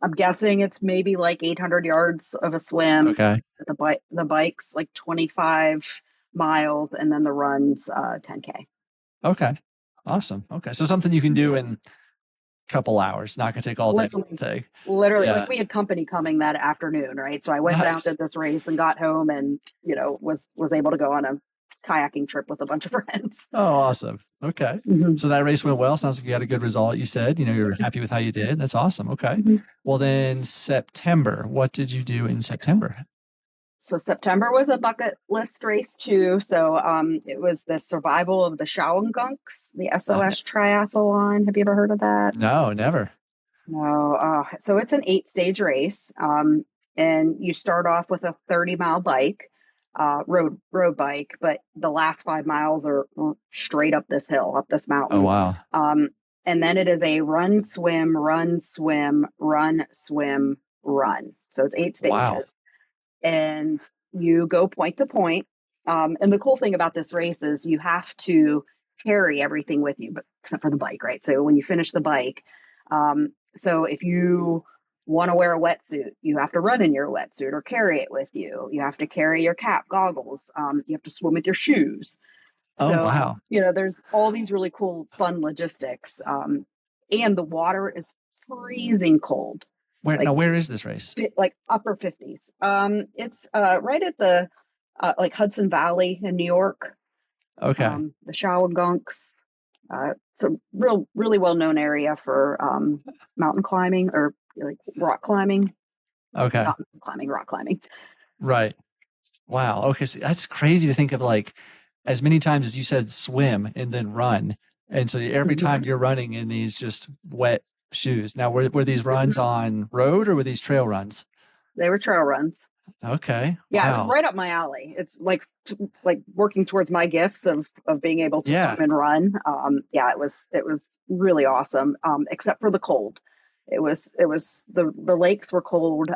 I'm guessing it's maybe like 800 yards of a swim. Okay. The bike's like 25 miles, and then the run's 10K. Okay. Awesome. Okay. So something you can do in a couple hours, not gonna take all day Literally, thing. literally, Yeah. like we had company coming that afternoon, right? So I went down, Nice. did this race, and got home, and was able to go on a kayaking trip with a bunch of friends. Oh, awesome. Okay. Mhm. So that race went well. Sounds like you had a good result. You said, you're happy with how you did. That's awesome. Okay. Mhm. Well, then September, what did you do in September? So September was a bucket list race too. So it was the survival of the Shawangunks, the SOS triathlon. Have you ever heard of that? No, never. No. So it's an 8-stage race, and you start off with a 30-mile bike, road bike, but the last 5 miles are straight up this hill, up this Oh, mountain. wow. And then it is a run, swim, run, swim, run, swim, run. So it's 8 Wow. stages, and you go point to point. And the cool thing about this race is you have to carry everything with you, but except for the bike, right? So when you finish the bike, so if you want to wear a wetsuit, you have to run in your wetsuit or carry it with you. You have to carry your cap, goggles. You have to swim with your shoes. Oh, So, wow. there's all these really cool, fun logistics. And the water is freezing cold, like Where is this race? like upper 50s. It's right at the like Hudson Valley in New York. Okay. The Shawangunks. It's a really well known area for mountain climbing or like rock climbing. Okay. Not mountain climbing, rock climbing. Right. Wow. Okay. So that's crazy to think of, like, as many times as you said swim and then run. And so every time Mhm. you're running in these just wet shoes. Now, were these runs on road or were these trail runs? They were trail runs. Okay. Yeah, it was Wow. right up my alley. It's like working towards my gifts of being able to Yeah. climb and run. Yeah, it was really awesome. Except for the cold, it was the lakes were cold.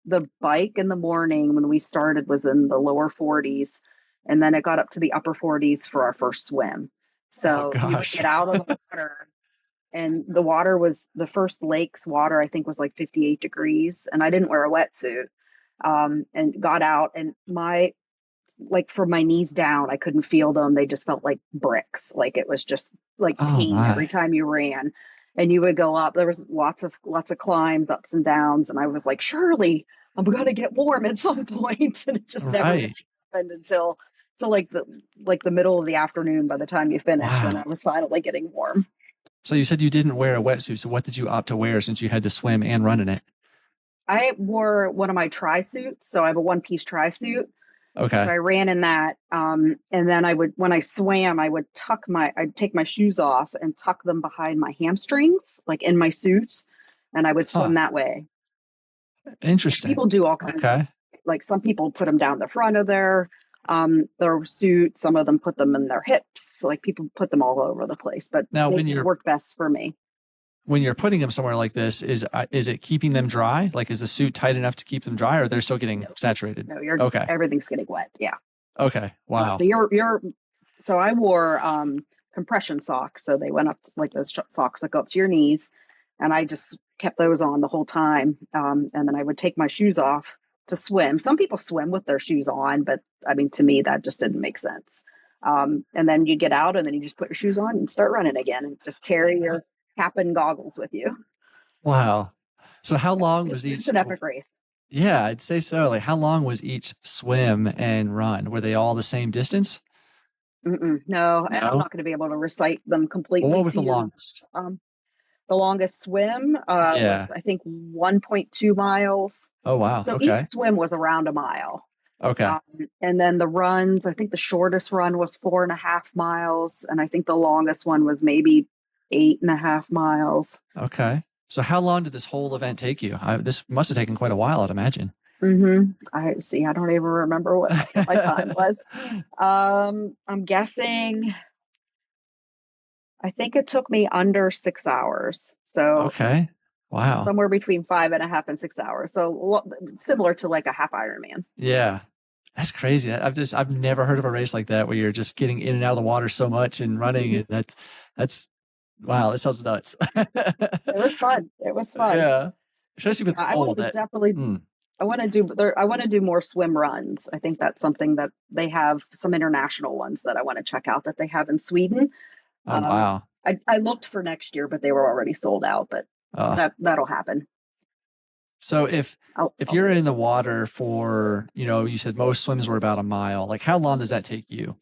The bike in the morning when we started was in the lower 40s, and then it got up to the upper 40s for our first swim. Oh, So you would gosh. get out of the water, and the water was the first lake's water, I think, was like 58 degrees, and I didn't wear a wetsuit. And got out, and my like from my knees down, I couldn't feel them. They just felt like bricks. Like it was just like Oh, pain every my. time you ran. And you would go up. There was lots of climbs, ups and downs, and I was like, surely I'm gonna get warm at some point. And it just never really Right. happened until like the middle of the afternoon. By the time you finished, then I Wow. was finally getting warm. So you said you didn't wear a wetsuit. So what did you opt to wear since you had to swim and run in it? I wore one of my tri suits, so I have a one-piece tri suit. So Okay. I ran in that, and then when I swam, I'd take my shoes off and tuck them behind my hamstrings, like in my suit, and I would Huh. swim that way. Interesting. People do all kinds of, Okay. like some people put them down the front of their suit. Some of them put them in their hips. Like people put them all over the place, but Now, it worked best for me. when you're putting them somewhere like this, is it keeping them dry? Like, is the suit tight enough to keep them dry, or they're still getting No, saturated? no, Okay. everything's getting wet. Yeah. Okay. Wow. So so I wore compression socks, so they went up like those socks that go up to your knees, and I just kept those on the whole time. And then I would take my shoes off to swim. Some people swim with their shoes on, but I mean, to me, that just didn't make sense. And then you get out, and then you just put your shoes on and start running again, and just carry your cap and goggles with you. Wow. So how long was It's each? an epic race. Yeah, I'd say so. Like, how long was each swim and run? Were they all the same distance? No, and I'm No. not going to be able to recite them Well, what completely was to the you. longest? The longest swim was, Yeah. I think, 1.2 miles. Oh, wow. So each Okay. swim was around a mile. Okay. And then the runs, I think the shortest run was 4.5 miles. And I think the longest one was maybe 8.5 miles. Okay. So how long did this whole event take you? This must have taken quite a while, I'd imagine. I see. I don't even remember what my time was. I'm guessing, I think it took me under 6 hours. So Okay. Wow. somewhere between 5.5 and 6 hours. So similar to like a half Ironman. Yeah. That's crazy. I've never heard of a race like that where you're just getting in and out of the water so much and running. And that's wow, that sounds nuts. It was fun. It was fun. Yeah. Especially with Yeah, I want cold to that definitely. mm. I want to do more swim runs. I think that's something that they have, some international ones that I want to check out that they have in Sweden. Oh wow. I looked for next year, but they were already sold out. But Uh, that'll happen. so if I'll you're do it. in the water for, you said most swims were about a mile, like how long does that take you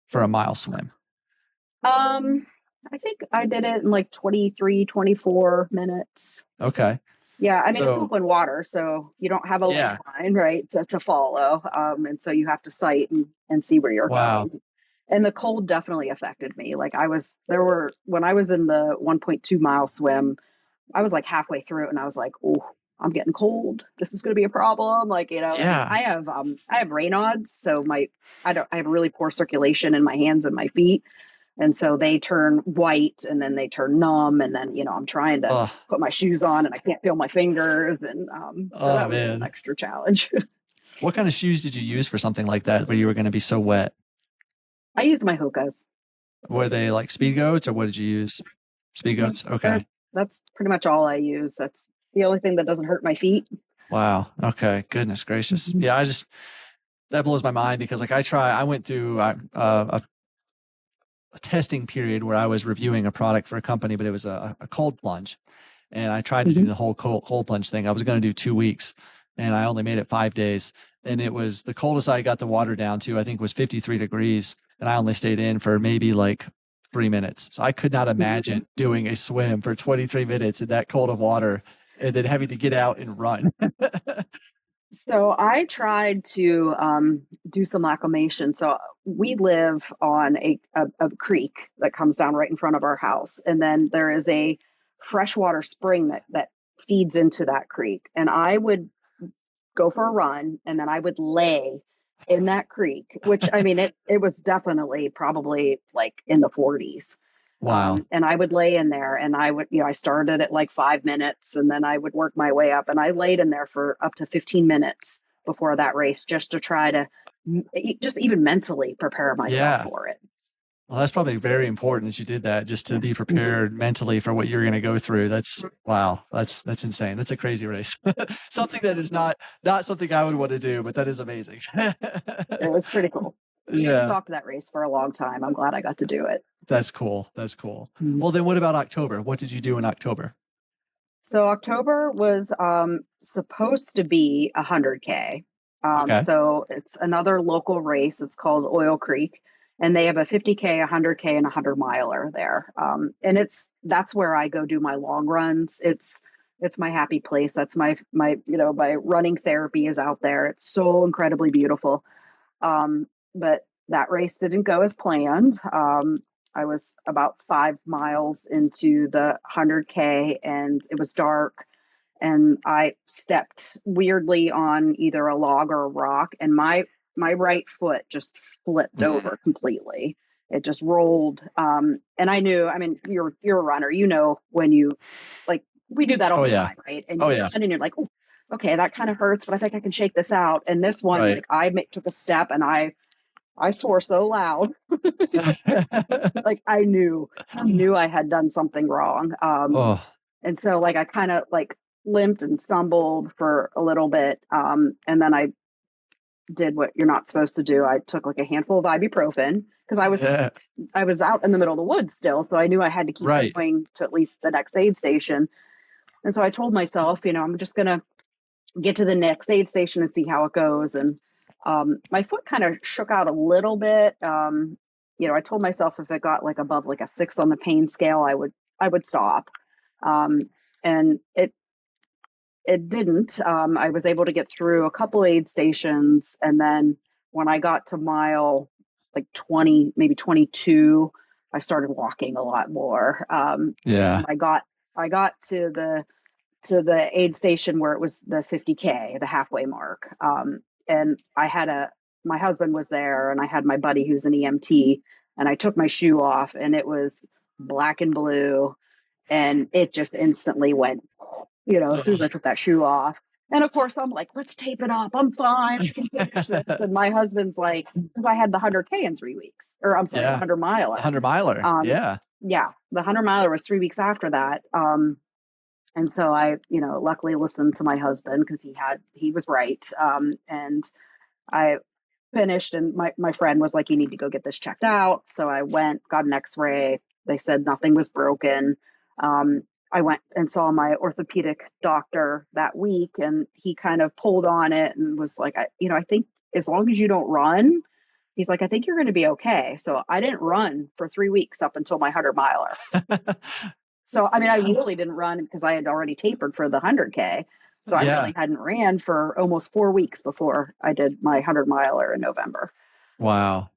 for a mile swim? Um, I think I did it in like 23, 24 minutes. Okay. Yeah, I mean it's So open water, so you don't have a yeah. lifeline, right, to follow. And so you have to sight and see where you're Wow. going. And the cold definitely affected me. Like when I was in the 1.2 mile swim, I was like halfway through it and I was like, oh, I'm getting cold. This is going to be a problem. Like, and Yeah. I have Raynaud's, so I have really poor circulation in my hands and my feet. And so they turn white and then they turn numb. And then, I'm trying to Oh, put my shoes on and I can't feel my fingers. And so oh that was an man. extra challenge. What kind of shoes did you use for something like that where you were going to be so wet? I used my Hokas. Were they like speed goats or what did you use? Speed goats. They're, Okay. that's pretty much all I use. That's the only thing that doesn't hurt my feet. Wow. Okay. Goodness gracious. Mhm. Yeah. That blows my mind because like I went through a testing period where I was reviewing a product for a company, but it was a cold plunge. And I tried to do Mhm. the whole cold plunge thing. I was going to do 2 weeks and I only made it 5 days. And it was the coldest I got the water down to, I think was 53 degrees. And I only stayed in for maybe like 3 minutes. So I could not imagine doing a swim for 23 minutes in that cold of water and then having to get out and run. So I tried to do some acclimation. So we live on a creek that comes down right in front of our house, and then there is a freshwater spring that feeds into that creek. And I would go for a run, and then I would lay in that creek. Which I mean, it was definitely probably like in the 40s. Wow. And I would lay in there and I started at like 5 minutes and then I would work my way up. And I laid in there for up to 15 minutes before that race just to try to just even mentally prepare myself Yeah. for it. Well, that's probably very important that you did that just to be prepared mentally for what you're going to go through. That's wow. That's insane. That's a crazy race. Something that is not something I would want to do, but that is amazing. It was pretty cool. Put Yeah, off that race for a long time. I'm glad I got to do it. that's cool. That's cool. Mhm. Well, then what about October? What did you do in October? So October was supposed to be 100K. Okay. So it's another local race. It's called Oil Creek, and they have a 50K, 100K, and a 100 miler there. And that's where I go do my long runs. It's my happy place. That's my running therapy is out there. It's so incredibly beautiful. But that race didn't go as planned. I was about 5 miles into the 100K and it was dark. And I stepped weirdly on either a log or a rock, and my right foot just flipped Mm. over completely. It just rolled. And I knew, I mean, you're a runner, when you like we do that all Oh the yeah. time, right? And Oh you yeah. run and you're like, oh, okay, that kind of hurts, but I think I can shake this out. And this one, Right. like took a step and I swore so loud. Like I knew I had done something wrong. Oh, And so like I kind of like limped and stumbled for a little bit. And then I did what you're not supposed to do. I took like a handful of ibuprofen because yeah. I was out in the middle of the woods still, so I knew I had to keep Right. going to at least the next aid station. And so I told myself, I'm just gonna get to the next aid station and see how it goes. And my foot kind of shook out a little bit. I told myself if it got like above like a 6 on the pain scale, I would stop. Um, and it didn't. I was able to get through a couple aid stations, and then when I got to mile like 20, maybe 22, I started walking a lot more. Yeah. And I got to the aid station where it was the 50K, the halfway mark. And my husband was there, and I had my buddy who's an EMT, and I took my shoe off, and it was black and blue, and it just instantly went, as soon as I took that shoe off. And of course, I'm like, let's tape it up. I'm fine. I can finish this. And my husband's like, because I had the 100K in 3 weeks, or I'm sorry, the Yeah. 100 miler. 100 miler. Um, Yeah. yeah, the 100 miler was 3 weeks after that. And so I, luckily listened to my husband because he was right. And I finished, and my friend was like, you need to go get this checked out. So I went, got an x-ray. They said nothing was broken. I went and saw my orthopedic doctor that week, and he kind of pulled on it and was like, I think as long as you don't run, he's like, I think you're going to be okay. So I didn't run for 3 weeks up until my 100 miler. So, I mean, I really didn't run because I had already tapered for the 100K. So I Yeah. really hadn't ran for almost 4 weeks before I did my 100 miler in November. Wow.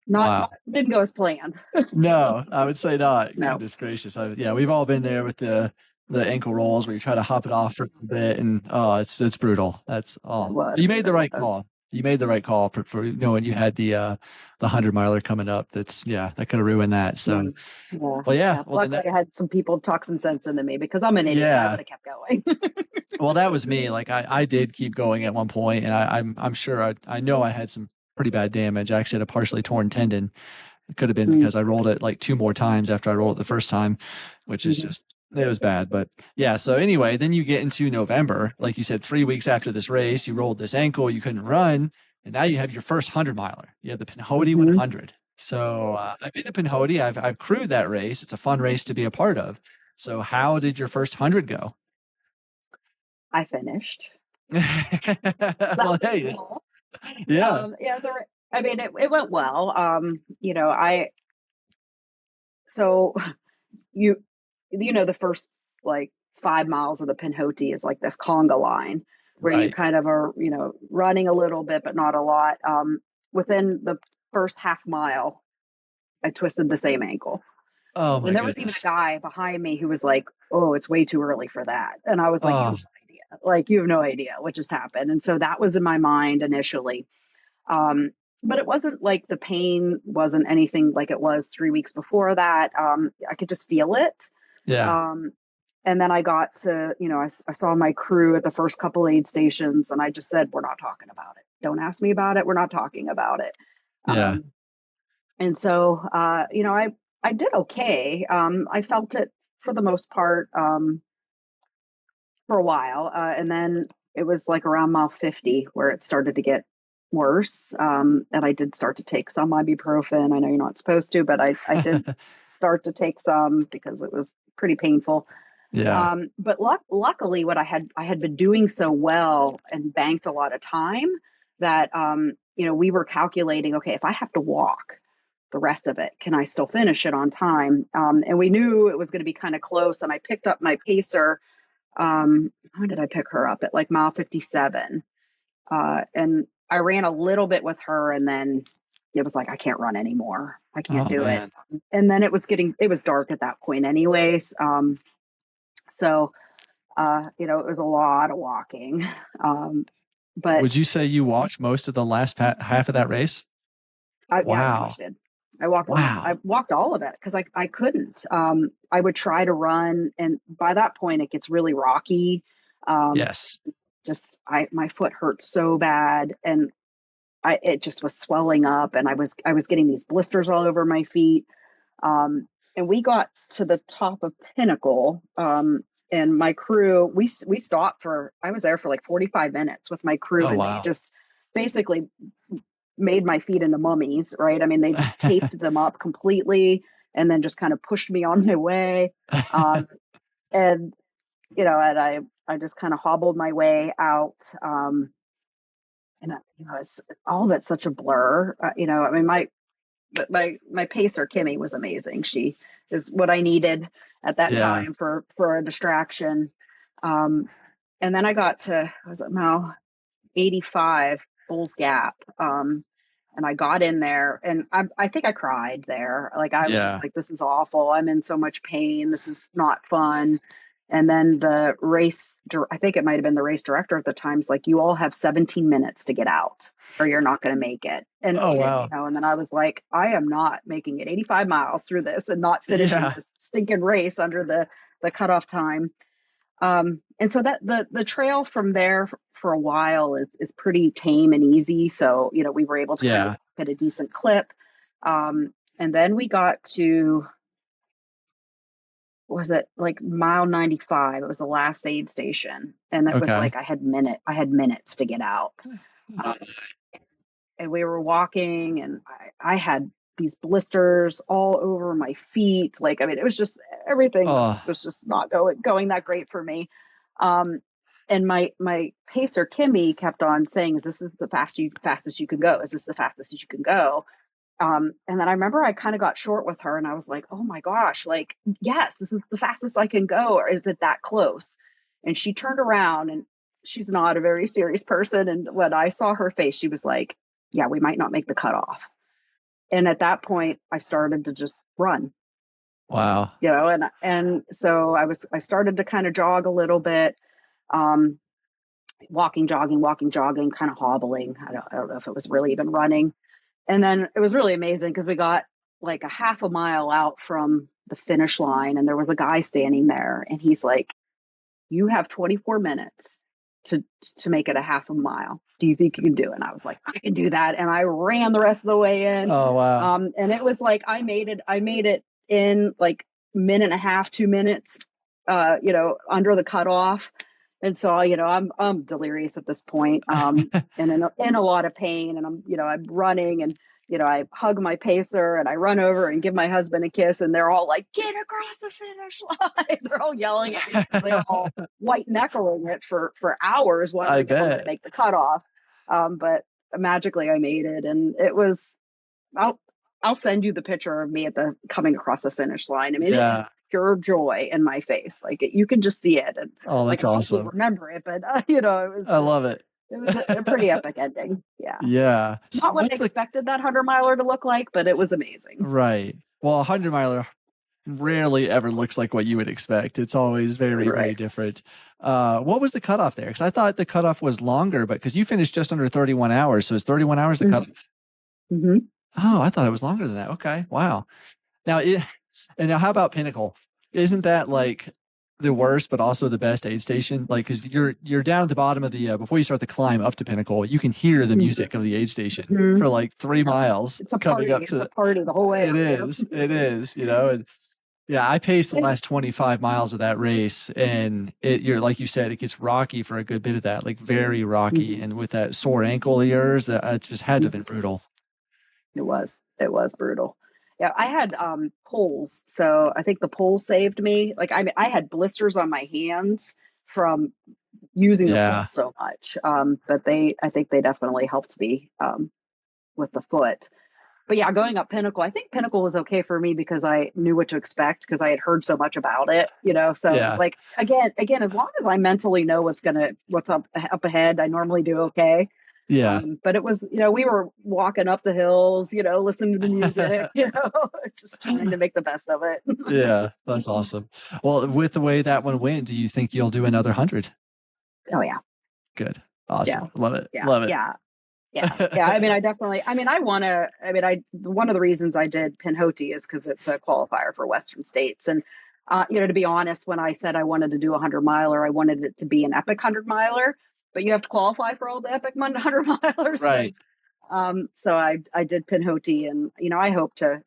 Not Wow. didn't go as planned. No, I would say not. No, Goodness gracious. Yeah, we've all been there with the ankle rolls where you try to hop it off for a bit, and it's brutal. That's it all. You was. made the It right was. call. You made the right call for when you had the 100 miler coming up. That could have ruined that. So, Mm, yeah, well, yeah. yeah. Well, then Luckily, I had some people talk some sense into me because I'm an idiot. I yeah. would have kept going. Well, that was me. Like I did keep going at one point, and I'm sure I know I had some pretty bad damage. I actually had a partially torn tendon. It could have been Mm, because I rolled it like 2 more times after I rolled it the first time, which is mhm. just it was bad. But yeah, so anyway, then you get into November, like you said, 3 weeks after this race, you rolled this ankle, you couldn't run, and now you have your first 100 miler. You have the Pinhoti Mhm. 100. So I've been to Pinhoti. I've crewed that race. It's a fun race to be a part of. So how did your first 100 go? I finished. That Well, was hey, cool. yeah, Yeah, I mean, it went well. So you the first like 5 miles of the Pinhoti is like this conga line where you right. kind of are running a little bit but not a lot. Within the first half mile, I twisted the same ankle, Oh and my there was even a goodness. guy behind me who was like, oh, it's way too early for that. And I was like, you Oh, have no idea, like you have no idea what just happened. And so that was in my mind initially. um, but it wasn't like the pain wasn't anything like it was 3 weeks before that. I could just feel it. yeah, um, and then I got to, I saw my crew at the first couple aid stations, and I just said, we're not talking about it. Don't ask me about it. We're not talking about it. yeah, Um, and so, I did okay. I felt it for the most part for a while. And then it was like around mile 50 where it started to get worse. And I did start to take some ibuprofen. I know you're not supposed to, but I did start to take some because it was pretty painful. yeah, But luckily, what I had been doing so well and banked a lot of time that we were calculating. Okay, if I have to walk the rest of it, can I still finish it on time? And we knew it was going to be kind of close. And I picked up my pacer. How did I pick her up at like mile 57? And I ran a little bit with her, and then it was like I can't run anymore. I can't oh do it. man. And then it was dark at that point, anyways. So it was a lot of walking. Um, but Would you say you walked most of the last half of that race? yeah, I pretty much Wow. did. I Wow. walked all of it because I couldn't. I would try to run, and by that point it gets really rocky. Um, Yes. my foot hurt so bad, and it just was swelling up, and I was getting these blisters all over my feet. And we got to the top of Pinnacle, and my crew, we stopped for, I was there for like 45 minutes with my crew, Oh and they wow. just basically made my feet into mummies, right? I mean, they just taped them up completely and then just kind of pushed me on my way. Um, and and I just kind of hobbled my way out. And it's all of it's such a blur. I mean, my pacer Kimmy was amazing. She is what I needed at that Yeah. time for a distraction. Um, and then I got to, was it now 85 Bulls Gap. And I got in there and I think I cried there. Like I was Yeah. like, this is awful. I'm in so much pain. This is not fun. And then the race, I think it might've been the race director at the time's like, you all have 17 minutes to get out or you're not going to make it. And, Oh, you wow. know, and then I was like, I am not making it 85 miles through this and not finishing Yeah. this stinking race under the cutoff time. And so that the trail from there for a while is pretty tame and easy. So, you know, we were able to kind of Yeah. get a decent clip. And then we got to, was it like mile 95? It was the last aid station. And it was Okay. like, I had minutes to get out. Um, and we were walking and I had these blisters all over my feet. Like, I mean, it was just, everything Oh, was just not going that great for me. Um, and my pacer Kimmy kept on saying, "Is this is the fastest you can go? Is this the fastest you can go?" And then I remember I kind of got short with her, and I was like, "Oh my gosh, like yes, this is the fastest I can go, or is it that close?" And she turned around, and she's not a very serious person. And when I saw her face, she was like, "Yeah, we might not make the cutoff." And at that point, I started to just run, wow. you know, and so I started to kind of jog a little bit. Um, walking, jogging, kind of hobbling. I don't know if it was really even running. And then it was really amazing because we got like a half a mile out from the finish line and there was a guy standing there and he's like, "You have 24 minutes to make it a half a mile. Do you think you can do it?" And I was like, "I can do that." And I ran the rest of the way in. Oh, wow. And it was like I made it in like minute and a half, 2 minutes, you know, under the cutoff. And so, you know, I'm delirious at this point, and in a lot of pain. And I'm, you know, I'm running and, you know, I hug my pacer and I run over and give my husband a kiss. And they're all like, "Get across the finish line." They're all yelling at me because they were all white knuckling it for hours, I wondering if I'm going to bet. make the cutoff. But magically I made it. And it was, I'll, I'll send you the picture of me at the coming across the finish line. I mean, it Yeah. is pure joy in my face. Like you can just see it. And Oh, like, that's I hardly awesome. remember it, but you know, I love it. it was a pretty epic ending. Yeah. Yeah. So Not what I what's the expected that 100 miler to look like, but it was amazing. right? Well, 100 miler rarely ever looks like what you would expect. It's always very, very Right. different. What was the cutoff there? Because I thought the cutoff was longer, but because you finished just under 31 hours, so is 31 hours the cutoff? Mm-hmm. Oh, I thought it was longer than that. Okay, wow. Now, and now how about Pinnacle? Isn't that like the worst, but also the best aid station? Like, because you're down at the bottom of the before you start the climb up to Pinnacle, you can hear the music of the aid station Mm-hmm. for like 3 miles It's a coming up party. It's a to. party the whole way It up there. is, it is, you know, and yeah, I paced the last 25 miles of that race, and you're like you said, it gets rocky for a good bit of that, like very rocky, Mhm. and with that sore ankle of yours, that it just had to have been brutal. It was brutal. Yeah, I had poles, so I think the poles saved me. Like I mean, I had blisters on my hands from using the Yeah, poles so much. But I think they definitely helped me with the foot. But yeah, going up Pinnacle, I think Pinnacle was okay for me because I knew what to expect because I had heard so much about it, you know. So yeah, like again, as long as I mentally know what's up ahead, I normally do okay. yeah. But it was, you know, we were walking up the hills, you know, listening to the music, you know, just trying to make the best of it. Yeah, that's awesome. Well, with the way that one went, do you think you'll do another 100? Oh yeah, Good. yeah, Awesome. Love it. yeah, Love it. yeah, yeah. I mean, I want to. I mean, I one of the reasons I did Pinhoti is because it's a qualifier for Western states, and you know, to be honest, when I said I wanted to do a 100 miler, I wanted it to be an epic 100 miler, but you have to qualify for all the epic 100 milers, Right. so I did Pinhoti, and you know I hope to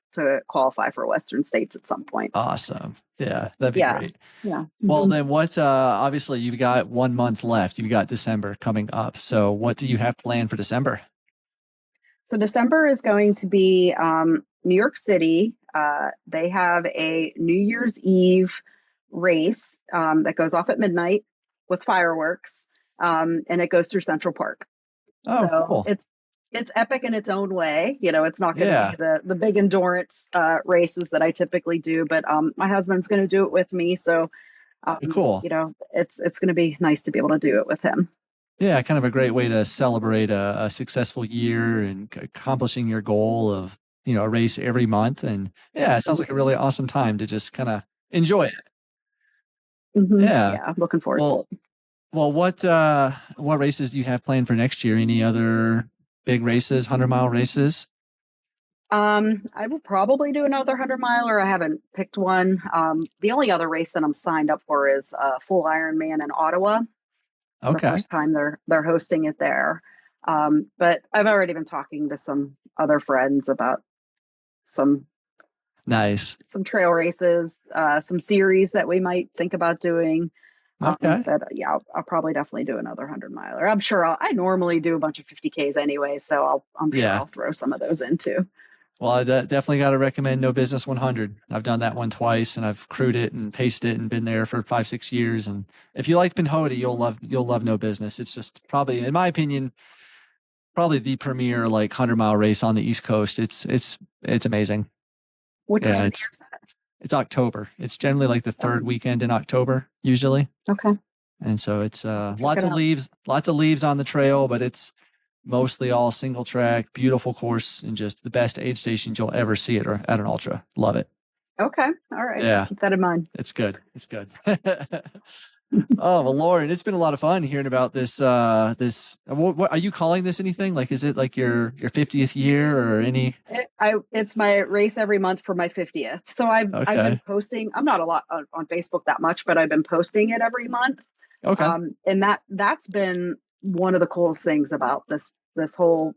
qualify for Western States at some point. Awesome. Yeah, that'd be Yeah, great. yeah. Well, Mm-hmm. then what, obviously you've got 1 month left. You've got December coming up. So what do you have planned for December? So December is going to be New York City. They have a New Year's Eve race that goes off at midnight with fireworks, and it goes through Central Park. Oh, So cool. it's epic in its own way. You know, it's not going to be Yeah. the big endurance races that I typically do, but my husband's going to do it with me. So Cool. You know, it's going to be nice to be able to do it with him. Yeah, kind of a great way to celebrate a successful year and accomplishing your goal of, a race every month. And yeah, it sounds like a really awesome time to just kind of enjoy it. Yeah. Yeah, I'm looking forward to Well, it. well, what races do you have planned for next year? Any other big races, 100-mile races? I will probably do another 100 miler. I haven't picked one. The only other race that I'm signed up for is full Ironman in Ottawa. It's the Okay. first time they're hosting it there. But I've already been talking to some other friends about some Nice. some trail races, some series that we might think about doing. Okay. But yeah, I'll probably definitely do another 100 miler. I'm sure I normally do a bunch of 50Ks anyway, so I'm sure Yeah. I'll throw some of those in too. Well, I definitely got to recommend No Business 100. I've done that one twice, and I've crewed it and paced it and been there for 5-6 years. And if you like Pinhoti, you'll love No Business. It's just probably, in my opinion, probably the premier like 100-mile race on the East Coast. It's amazing. What time Yeah, of year is that? it's October. It's generally like the third weekend in October usually, Okay. and so it's Check lots it of out. leaves on the trail, but it's mostly all single track, beautiful course, and just the best aid stations you'll ever see at an ultra. Love it. Okay. All right. I'll Yeah, keep that in mind. it's good. It's good. Oh, well, Lauren, it's been a lot of fun hearing about this. What are you calling this anything? Like, is it like your 50th year or any? It's my race every month for my 50th. So I've been Okay. posting. I'm not a lot on Facebook that much, but I've been posting it every month. Okay. And that's been one of the coolest things about this whole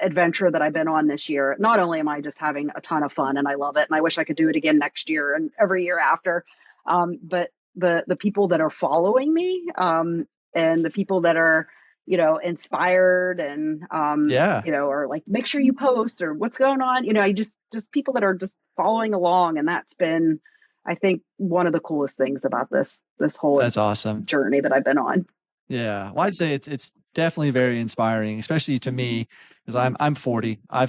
adventure that I've been on this year. Not only am I just having a ton of fun and I love it, and I wish I could do it again next year and every year after, but the people that are following me, and the people that are inspired and Yeah, or like, make sure you post, or what's going on, I just people that are just following along. And that's been, I think, one of the coolest things about this whole that's awesome. journey that I've been on. Yeah, well, I'd say it's definitely very inspiring, especially to me, because I'm 40. I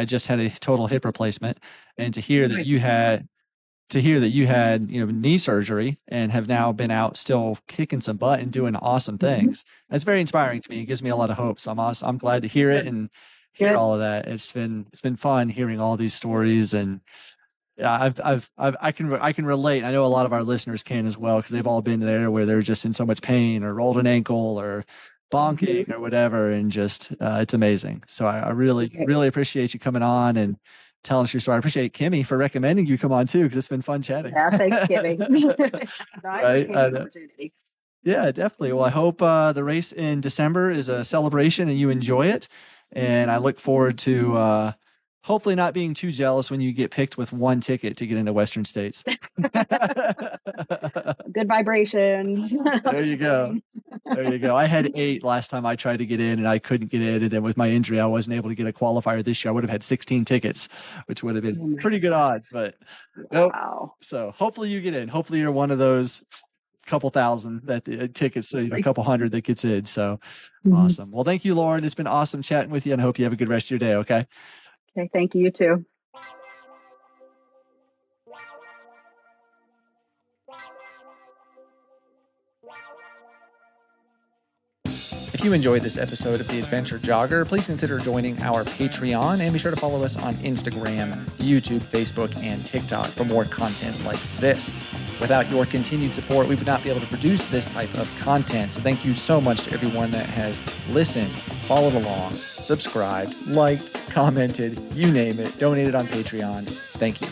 just had a total hip replacement, and to hear that you had knee surgery and have now been out still kicking some butt and doing awesome things. That's very inspiring to me. It gives me a lot of hope. So I'm glad to hear it and hear Good. all of that. It's been fun hearing all these stories. And yeah, I can relate. I know a lot of our listeners can as well, because they've all been there where they're just in so much pain or rolled an ankle or bonking or whatever, and just it's amazing. So I really appreciate you coming on and telling us your story. I appreciate Kimmy for recommending you come on too, because it's been fun chatting. Yeah, thanks, Kimmy. No, I Right? appreciate the opportunity. Yeah, definitely. Well, I hope the race in December is a celebration and you enjoy it. And I look forward to hopefully not being too jealous when you get picked with one ticket to get into Western States. Good vibrations. There you go. There you go. I had 8 last time I tried to get in, and I couldn't get in. And then with my injury, I wasn't able to get a qualifier this year. I would have had 16 tickets, which would have been pretty good odds. But nope. Wow. So hopefully you get in. Hopefully you're one of those couple thousand that tickets, a couple hundred that gets in. So awesome. Well, thank you, Lauren. It's been awesome chatting with you, and I hope you have a good rest of your day. Okay. Okay. Thank you. You too. If you enjoyed this episode of The Adventure Jogger, please consider joining our Patreon, and be sure to follow us on Instagram, YouTube, Facebook, and TikTok for more content like this. Without your continued support, we would not be able to produce this type of content. So thank you so much to everyone that has listened, followed along, subscribed, liked, commented, you name it, donated on Patreon. Thank you.